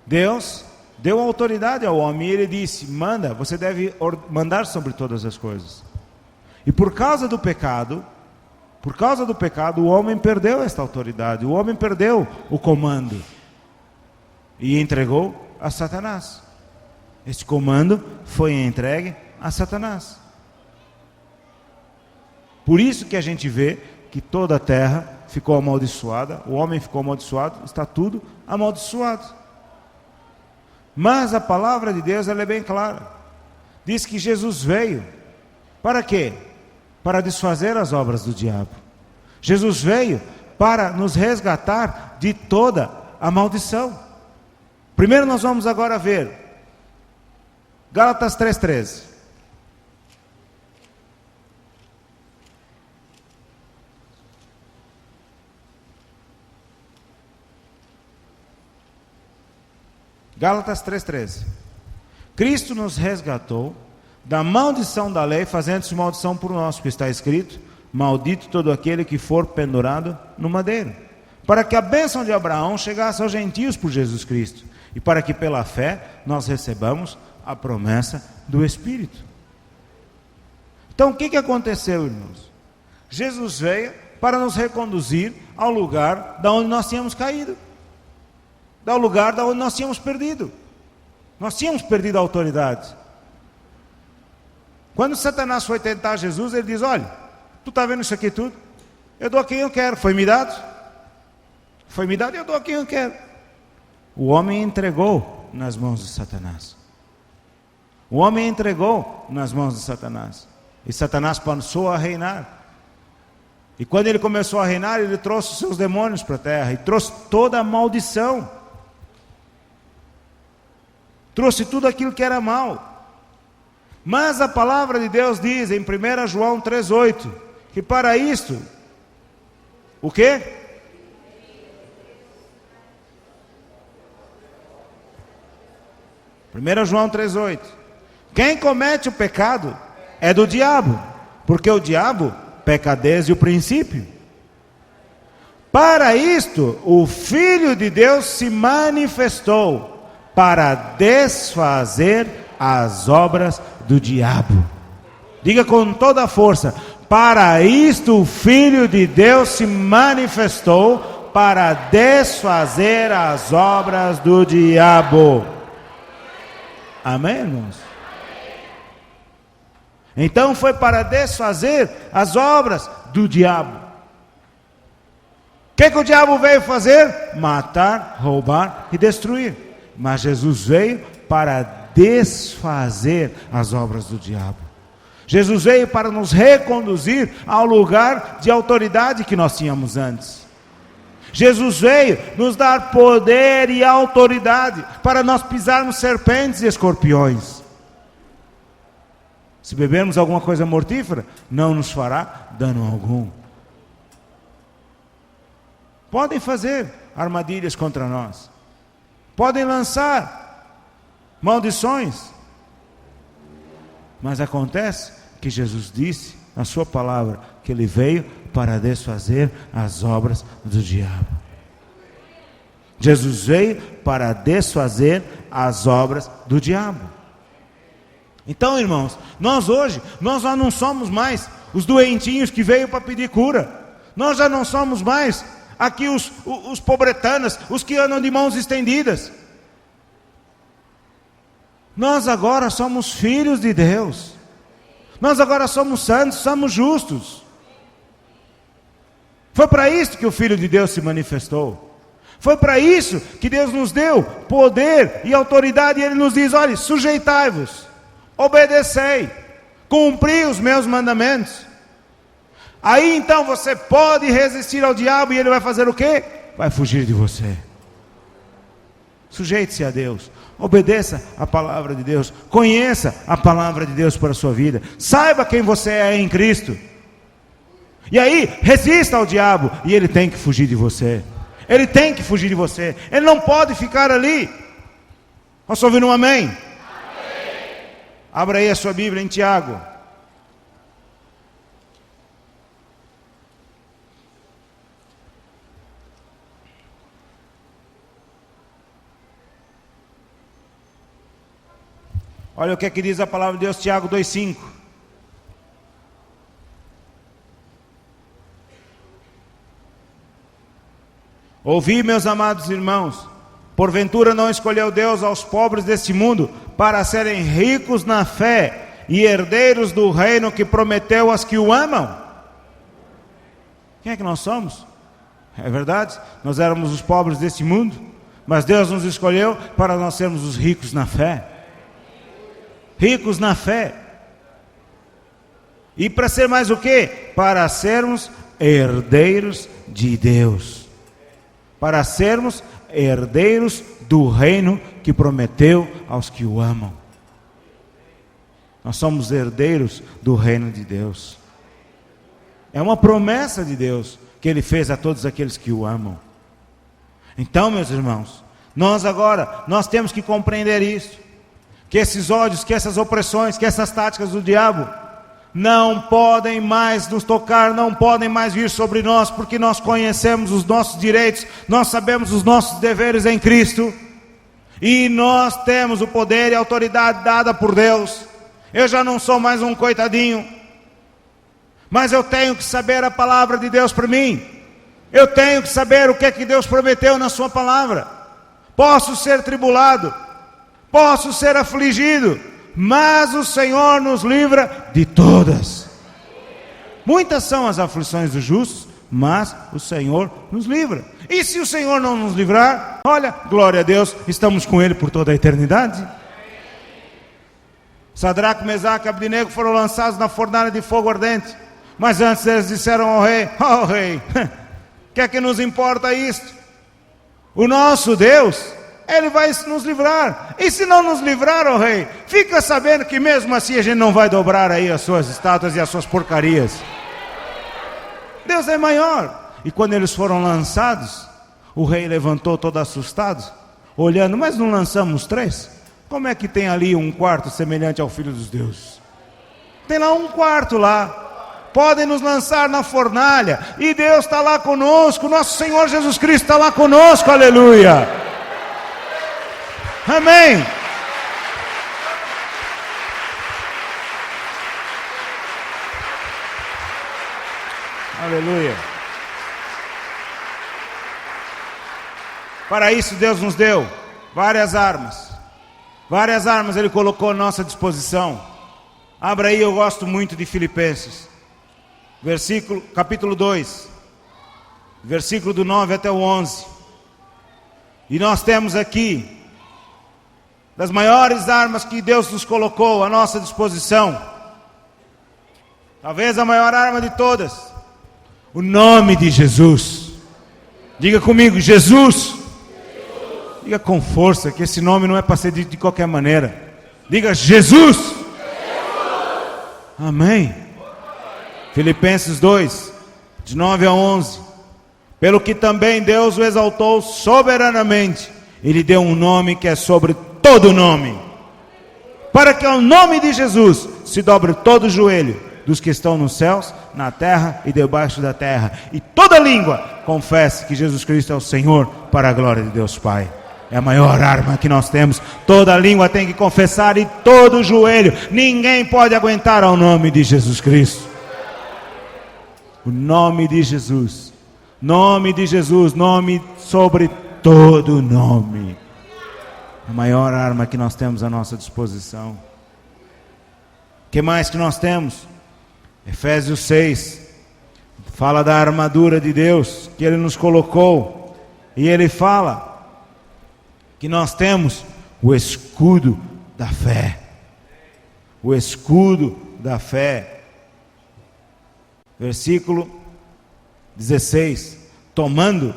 Deus deu autoridade ao homem e ele disse: manda, você deve mandar sobre todas as coisas. E por causa do pecado, o homem perdeu esta autoridade, o homem perdeu o comando e entregou a Satanás. Este comando foi entregue a Satanás. Por isso que a gente vê que toda a terra ficou amaldiçoada, o homem ficou amaldiçoado, está tudo amaldiçoado. Mas a palavra de Deus, ela é bem clara. Diz que Jesus veio para quê? Para desfazer as obras do diabo. Jesus veio para nos resgatar de toda a maldição. Primeiro nós vamos agora ver Gálatas 3:13. Gálatas 3:13. Cristo nos resgatou da maldição da lei, fazendo-se maldição por nós, que está escrito: maldito todo aquele que for pendurado no madeiro, para que a bênção de Abraão chegasse aos gentios por Jesus Cristo, e para que pela fé nós recebamos a promessa do Espírito. Então o que aconteceu, irmãos? Jesus veio para nos reconduzir ao lugar da onde nós tínhamos caído, ao lugar da onde nós tínhamos perdido. Nós tínhamos perdido a autoridade. Quando Satanás foi tentar Jesus, ele diz: olha, tu está vendo isso aqui tudo? Eu dou a quem eu quero. Foi me dado e eu dou a quem eu quero. O homem entregou nas mãos de Satanás. O homem entregou nas mãos de Satanás. E Satanás passou a reinar. E quando ele começou a reinar, ele trouxe os seus demônios para a terra e trouxe toda a maldição. Trouxe tudo aquilo que era mal. Mas a palavra de Deus diz em 1 João 3,8 que para isto, o quê? João 3,8: quem comete o pecado é do diabo, porque o diabo peca desde o princípio. Para isto, o Filho de Deus se manifestou para desfazer as obras do diabo. Diga com toda a força: para isto o Filho de Deus se manifestou para desfazer as obras do diabo. Amém, irmãos? Então foi para desfazer as obras do diabo. O que o diabo veio fazer? Matar, roubar e destruir. Mas Jesus veio para desfazer as obras do diabo. Jesus veio para nos reconduzir ao lugar de autoridade que nós tínhamos antes. Jesus veio nos dar poder e autoridade para nós pisarmos serpentes e escorpiões. Se bebermos alguma coisa mortífera, não nos fará dano algum. Podem fazer armadilhas contra nós. Podem lançar maldições. Mas acontece que Jesus disse na sua palavra que ele veio para desfazer as obras do diabo. Jesus veio para desfazer as obras do diabo. Então, irmãos, nós hoje, nós já não somos mais os doentinhos que veio para pedir cura. Nós já não somos mais aqui os pobretanas, os que andam de mãos estendidas. Nós agora somos filhos de Deus. Nós agora somos santos, somos justos. Foi para isso que o Filho de Deus se manifestou. Foi para isso que Deus nos deu poder e autoridade. E Ele nos diz: olha, sujeitai-vos, obedecei, cumpri os meus mandamentos. Aí então você pode resistir ao diabo e ele vai fazer o quê? Vai fugir de você. Sujeite-se a Deus, obedeça a palavra de Deus, conheça a palavra de Deus para a sua vida, saiba quem você é em Cristo. E aí, resista ao diabo e ele tem que fugir de você. Ele tem que fugir de você. Ele não pode ficar ali. Posso ouvir um amém? Amém. Abra aí a sua Bíblia em Tiago. Olha o que é que diz a palavra de Deus, Tiago 2,5. Ouvi, meus amados irmãos, porventura não escolheu Deus aos pobres deste mundo para serem ricos na fé e herdeiros do reino que prometeu aos que o amam? Quem é que nós somos? É verdade, nós éramos os pobres deste mundo, mas Deus nos escolheu para nós sermos os ricos na fé. Ricos na fé. E para ser mais o quê? Para sermos herdeiros de Deus. Para sermos herdeiros do reino que prometeu aos que o amam. Nós somos herdeiros do reino de Deus. É uma promessa de Deus que Ele fez a todos aqueles que o amam. Então, meus irmãos, nós temos que compreender isso. Que esses ódios, que essas opressões, que essas táticas do diabo não podem mais nos tocar, não podem mais vir sobre nós, porque nós conhecemos os nossos direitos, nós sabemos os nossos deveres em Cristo, e nós temos o poder e a autoridade dada por Deus. Eu já não sou mais um coitadinho, mas eu tenho que saber a palavra de Deus para mim. Eu tenho que saber o que é que Deus prometeu na sua palavra. Posso ser tribulado, posso ser afligido, mas o Senhor nos livra de todas. Muitas são as aflições dos justos, mas o Senhor nos livra. E se o Senhor não nos livrar, olha, glória a Deus, estamos com Ele por toda a eternidade. Sadraque, Mesaque e Abdenego foram lançados na fornalha de fogo ardente, mas antes eles disseram ao rei: ó rei, que é que nos importa isto? O nosso Deus, Ele vai nos livrar. E se não nos livrar, ó rei, fica sabendo que mesmo assim a gente não vai dobrar aí as suas estátuas e as suas porcarias. Deus é maior. E quando eles foram lançados, o rei levantou todo assustado, olhando: mas não lançamos 3? Como é que tem ali um quarto semelhante ao Filho dos Deuses? Tem lá um quarto lá. Podem nos lançar na fornalha, e Deus está lá conosco, nosso Senhor Jesus Cristo está lá conosco, aleluia. Amém. Aleluia. Para isso Deus nos deu várias armas. Várias armas Ele colocou à nossa disposição. Abra aí, eu gosto muito de Filipenses. Capítulo 2. Versículo do 9 até o 11. E nós temos aqui das maiores armas que Deus nos colocou à nossa disposição. Talvez a maior arma de todas. O nome de Jesus. Diga comigo: Jesus. Diga com força, que esse nome não é para ser dito de qualquer maneira. Diga: Jesus. Jesus. Amém. Filipenses 2, de 9 a 11. Pelo que também Deus o exaltou soberanamente, e lhe deu um nome que é sobre todo nome, para que ao nome de Jesus se dobre todo o joelho dos que estão nos céus, na terra e debaixo da terra, e toda língua confesse que Jesus Cristo é o Senhor, para a glória de Deus Pai. É a maior arma que nós temos. Toda língua tem que confessar, e todo joelho. Ninguém pode aguentar ao nome de Jesus Cristo. O nome de Jesus. Nome de Jesus. Nome sobre todo nome. A maior arma que nós temos à nossa disposição. O que mais que nós temos? Efésios 6. Fala da armadura de Deus que Ele nos colocou. E Ele fala que nós temos o escudo da fé. O escudo da fé. Versículo 16. Tomando,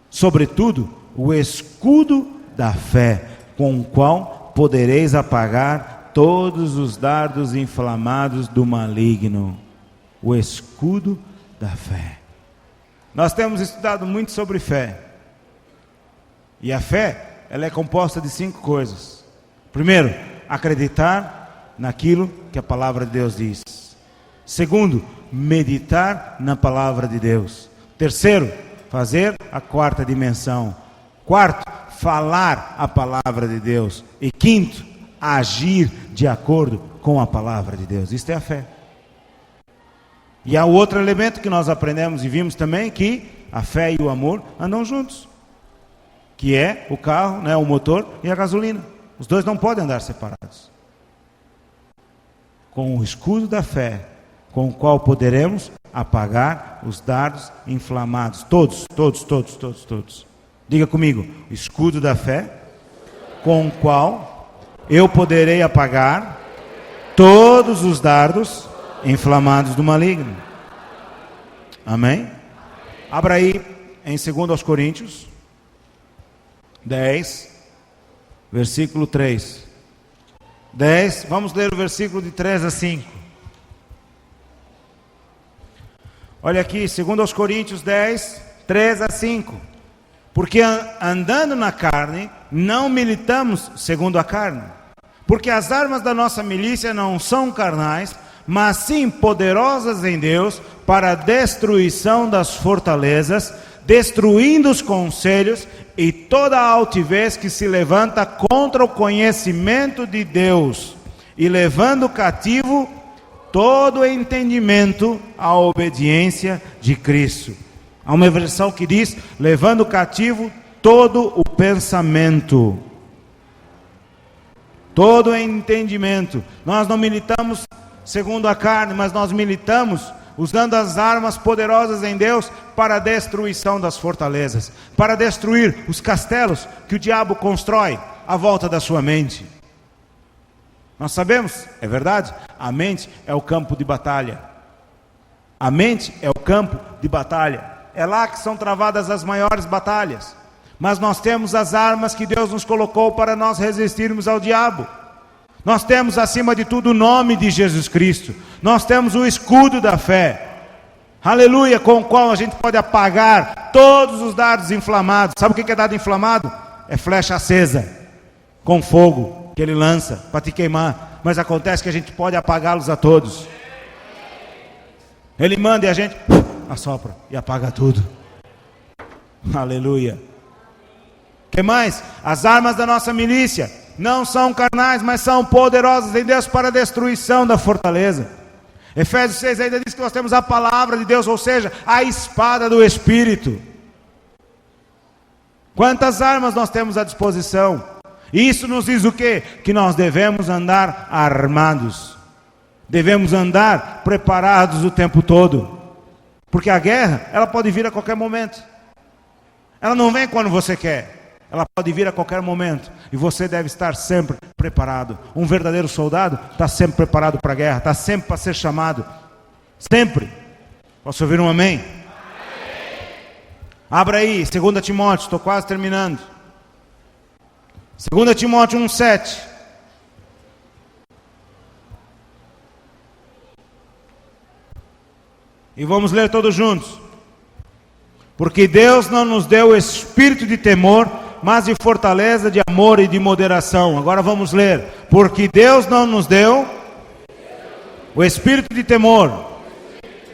sobretudo, o escudo da fé, com o qual podereis apagar todos os dardos inflamados do maligno. O escudo da fé. Nós temos estudado muito sobre fé. E a fé, ela é composta de 5 coisas. Primeiro, acreditar naquilo que a palavra de Deus diz. Segundo, meditar na palavra de Deus. Terceiro, fazer a 4ª dimensão. Quarto, falar a palavra de Deus. E quinto, agir de acordo com a palavra de Deus. Isto é a fé. E há outro elemento que nós aprendemos e vimos também, que a fé e o amor andam juntos, que é o carro, né, o motor e a gasolina. Os dois não podem andar separados. Com o escudo da fé, com o qual poderemos apagar os dardos inflamados. Todos. Diga comigo, escudo da fé, com o qual eu poderei apagar todos os dardos inflamados do maligno. Amém? Abra aí em 2 Coríntios 10, versículo 3. 10, vamos ler o versículo de 3 a 5. Olha aqui, 2 Coríntios 10, 3 a 5. Porque andando na carne, não militamos segundo a carne. Porque as armas da nossa milícia não são carnais, mas sim poderosas em Deus para a destruição das fortalezas, destruindo os conselhos e toda a altivez que se levanta contra o conhecimento de Deus, e levando cativo todo o entendimento à obediência de Cristo. Há uma versão que diz, levando cativo todo o pensamento, todo o entendimento. Nós não militamos segundo a carne, mas nós militamos usando as armas poderosas em Deus para a destruição das fortalezas, para destruir os castelos que o diabo constrói à volta da sua mente. Nós sabemos, é verdade, a mente é o campo de batalha. A mente é o campo de batalha. É lá que são travadas as maiores batalhas. Mas nós temos as armas que Deus nos colocou para nós resistirmos ao diabo. Nós temos acima de tudo o nome de Jesus Cristo. Nós temos o escudo da fé. Aleluia, com o qual a gente pode apagar todos os dardos inflamados. Sabe o que é dardo inflamado? É flecha acesa, com fogo, que ele lança para te queimar. Mas acontece que a gente pode apagá-los a todos. Ele manda e a gente assopra e apaga tudo. Aleluia. Que mais? As armas da nossa milícia não são carnais, mas são poderosas em Deus para a destruição da fortaleza. Efésios 6 ainda diz que nós temos a palavra de Deus, ou seja, a espada do Espírito. Quantas armas nós temos à disposição? Isso nos diz o quê? Que nós devemos andar armados. Devemos andar preparados o tempo todo. Porque a guerra, ela pode vir a qualquer momento. Ela não vem quando você quer. Ela pode vir a qualquer momento. E você deve estar sempre preparado. Um verdadeiro soldado está sempre preparado para a guerra. Está sempre para ser chamado. Sempre. Posso ouvir um amém? Amém. Abra aí, 2 Timóteo, estou quase terminando. 2 Timóteo 1,7. E vamos ler todos juntos. Porque Deus não nos deu o espírito de temor, mas de fortaleza, de amor e de moderação. Agora vamos ler. Porque Deus não nos deu o espírito de temor,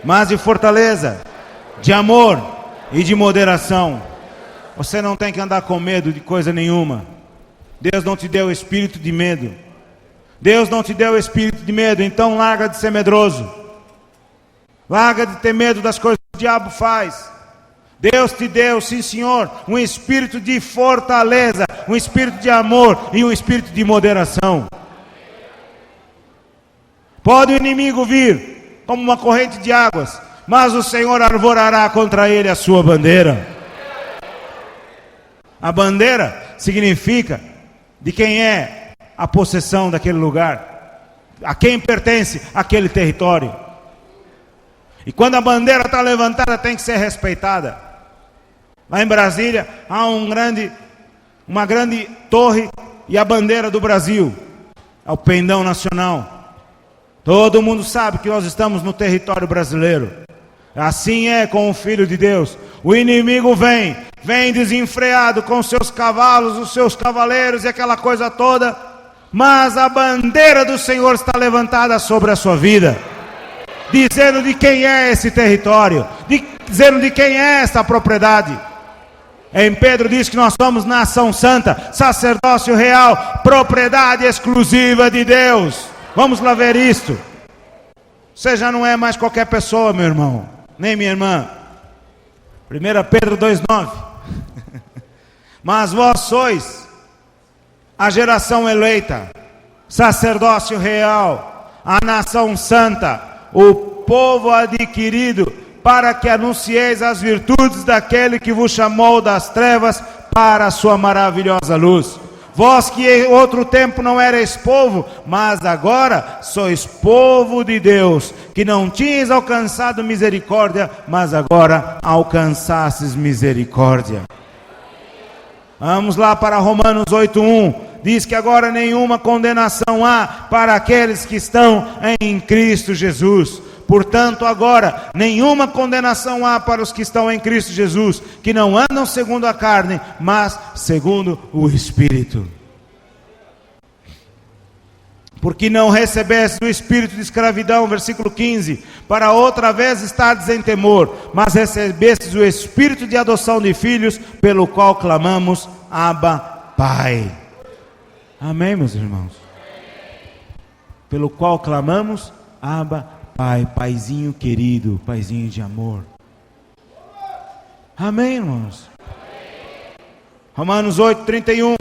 mas de fortaleza, de amor e de moderação. Você não tem que andar com medo de coisa nenhuma. Deus não te deu o espírito de medo. Deus não te deu o espírito de medo, então larga de ser medroso. Larga de ter medo das coisas que o diabo faz. Deus te deu, sim senhor, um espírito de fortaleza, um espírito de amor e um espírito de moderação. Pode o inimigo vir como uma corrente de águas, mas o Senhor arvorará contra ele a sua bandeira. A bandeira significa de quem é a possessão daquele lugar, a quem pertence aquele território. E quando a bandeira está levantada, tem que ser respeitada. Lá em Brasília há uma grande torre e a bandeira do Brasil, é o pendão nacional. Todo mundo sabe que nós estamos no território brasileiro. Assim é com o Filho de Deus. O inimigo vem desenfreado com os seus cavalos, os seus cavaleiros e aquela coisa toda, mas a bandeira do Senhor está levantada sobre a sua vida, dizendo de quem é esse território, dizendo de quem é essa propriedade. Em Pedro diz que nós somos nação santa, sacerdócio real, propriedade exclusiva de Deus. Vamos lá ver isto. Você já não é mais qualquer pessoa, meu irmão, nem minha irmã. 1 Pedro 2,9. Mas vós sois a geração eleita, sacerdócio real, a nação santa, o povo adquirido, para que anuncieis as virtudes daquele que vos chamou das trevas para a sua maravilhosa luz. Vós que em outro tempo não erais povo, mas agora sois povo de Deus, que não tinhas alcançado misericórdia, mas agora alcançastes misericórdia. Vamos lá para Romanos 8:1. Diz que agora nenhuma condenação há para aqueles que estão em Cristo Jesus. Portanto, agora nenhuma condenação há para os que estão em Cristo Jesus, que não andam segundo a carne, mas segundo o Espírito. Porque não recebestes o espírito de escravidão, versículo 15, para outra vez estardes em temor, mas recebestes o espírito de adoção de filhos, pelo qual clamamos, Abba, Pai. Amém, meus irmãos? Pelo qual clamamos, Abba, Pai, Paizinho querido, Paizinho de amor. Amém, irmãos? Romanos 8:31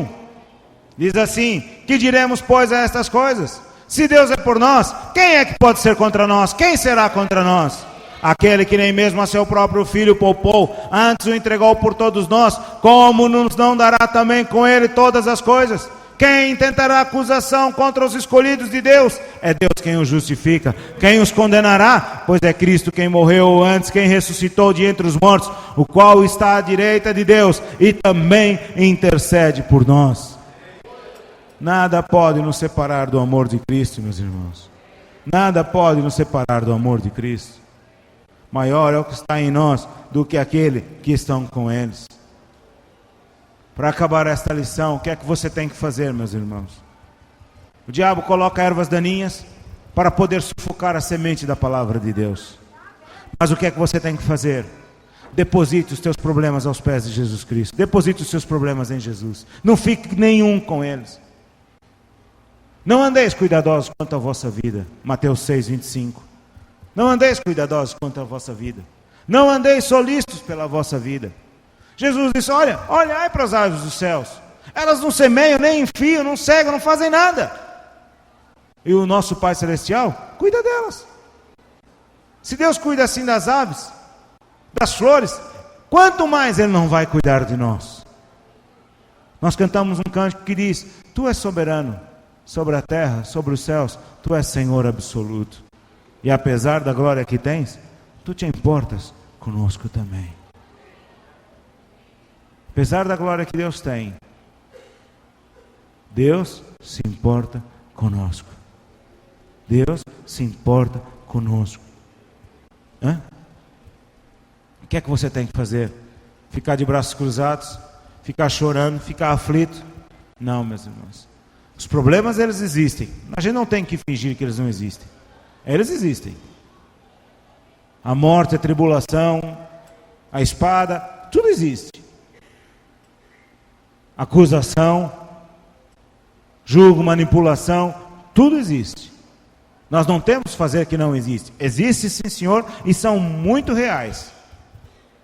diz assim: que diremos, pois, a estas coisas? Se Deus é por nós, quem é que pode ser contra nós? Quem será contra nós? Aquele que nem mesmo a seu próprio filho poupou, antes o entregou por todos nós, como nos não dará também com ele todas as coisas? Quem tentará acusação contra os escolhidos de Deus? É Deus quem os justifica. Quem os condenará? Pois é Cristo quem morreu antes, quem ressuscitou de entre os mortos, o qual está à direita de Deus e também intercede por nós. Nada pode nos separar do amor de Cristo, meus irmãos. Nada pode nos separar do amor de Cristo. Maior é o que está em nós do que aquele que estão com eles. Para acabar esta lição, o que é que você tem que fazer, meus irmãos? O diabo coloca ervas daninhas para poder sufocar a semente da palavra de Deus. Mas o que é que você tem que fazer? Deposite os teus problemas aos pés de Jesus Cristo. Deposite os seus problemas em Jesus. Não fique nenhum com eles. Não andeis cuidadosos quanto à vossa vida. Mateus 6:25. Não andeis cuidadosos quanto à vossa vida. Não andeis solícitos pela vossa vida. Jesus disse: olhai para as aves dos céus. Elas não semeiam, nem enfiam, não cegam, não fazem nada. E o nosso Pai Celestial cuida delas. Se Deus cuida assim das aves, das flores, quanto mais Ele não vai cuidar de nós? Nós cantamos um cântico que diz: Tu és soberano sobre a terra, sobre os céus, Tu és Senhor absoluto. E apesar da glória que tens, Tu te importas conosco também. Apesar da glória que Deus tem, Deus se importa conosco. Deus se importa conosco. O que é que você tem que fazer? Ficar de braços cruzados? Ficar chorando? Ficar aflito? Não, meus irmãos. Os problemas, eles existem. A gente não tem que fingir que eles não existem. Eles existem. A morte, a tribulação, a espada, tudo existe. Acusação, julgo, manipulação, tudo existe. Nós não temos que fazer que não existe. Existe sim, Senhor, e são muito reais.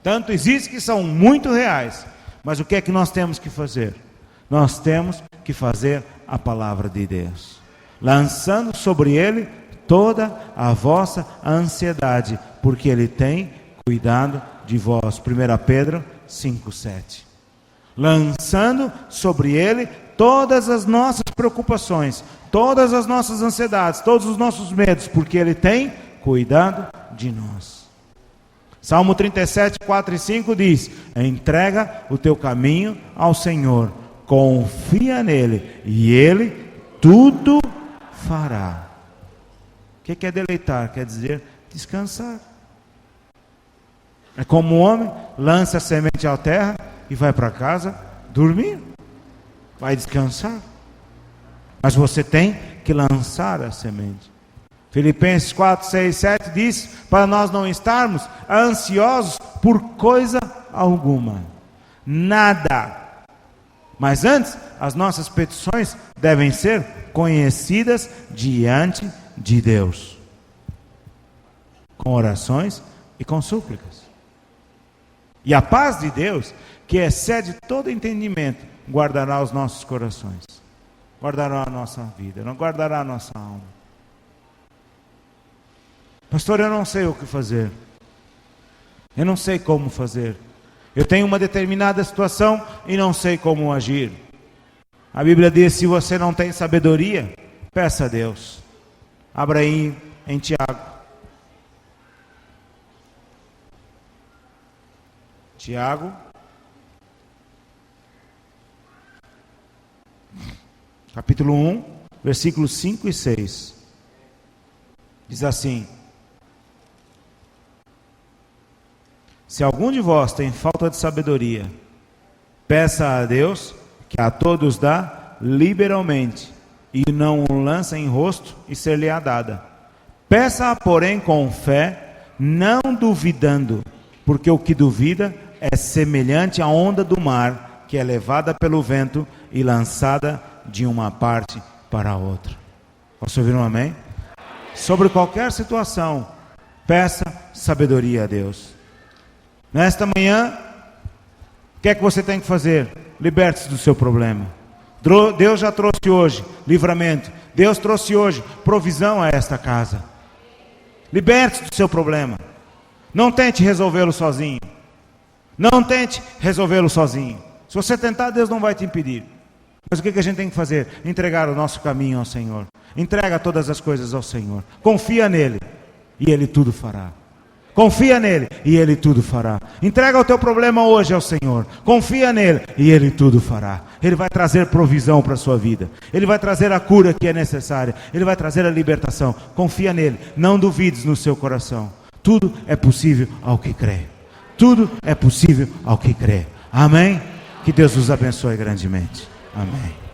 Tanto existe que são muito reais. Mas o que é que nós temos que fazer? Nós temos que fazer a palavra de Deus, lançando sobre Ele toda a vossa ansiedade, porque Ele tem cuidado de vós. 1 Pedro 5:7. Lançando sobre Ele todas as nossas preocupações, todas as nossas ansiedades, todos os nossos medos, porque Ele tem cuidado de nós. Salmo 37, 4 e 5 diz: entrega o teu caminho ao Senhor, confia nele e Ele tudo fará. O que quer deleitar? Quer dizer descansar. É como um homem lança a semente à terra e vai para casa dormir, vai descansar. Mas você tem que lançar a semente. Filipenses 4, 6, 7 diz para nós não estarmos ansiosos por coisa alguma, nada. Mas antes, as nossas petições devem ser conhecidas diante de Deus, com orações e com súplicas. E a paz de Deus, que excede todo entendimento, guardará os nossos corações, guardará a nossa vida, não guardará a nossa alma. Pastor, eu não sei o que fazer, eu não sei como fazer, eu tenho uma determinada situação e não sei como agir. A Bíblia diz: se você não tem sabedoria, peça a Deus. Abra aí em Tiago. Tiago, capítulo 1, versículos 5 e 6. Diz assim: se algum de vós tem falta de sabedoria, peça a Deus, que a todos dá liberalmente, e não o lança em rosto, e ser-lhe-á dada. Peça-a, porém, com fé, não duvidando, porque o que duvida é semelhante à onda do mar, que é levada pelo vento e lançada de uma parte para a outra. Posso ouvir um amém? Sobre qualquer situação, peça sabedoria a Deus. Nesta manhã, o que é que você tem que fazer? Liberte-se do seu problema. Deus já trouxe hoje livramento. Deus trouxe hoje provisão a esta casa. Liberte-se do seu problema. Não tente resolvê-lo sozinho. Não tente resolvê-lo sozinho. Se você tentar, Deus não vai te impedir. Mas o que a gente tem que fazer? Entregar o nosso caminho ao Senhor. Entrega todas as coisas ao Senhor. Confia nele e Ele tudo fará. Confia nele e Ele tudo fará. Entrega o teu problema hoje ao Senhor. Confia nele e Ele tudo fará. Ele vai trazer provisão para a sua vida. Ele vai trazer a cura que é necessária. Ele vai trazer a libertação. Confia nele. Não duvides no seu coração. Tudo é possível ao que crê. Tudo é possível ao que crê. Amém? Que Deus os abençoe grandemente. Amém.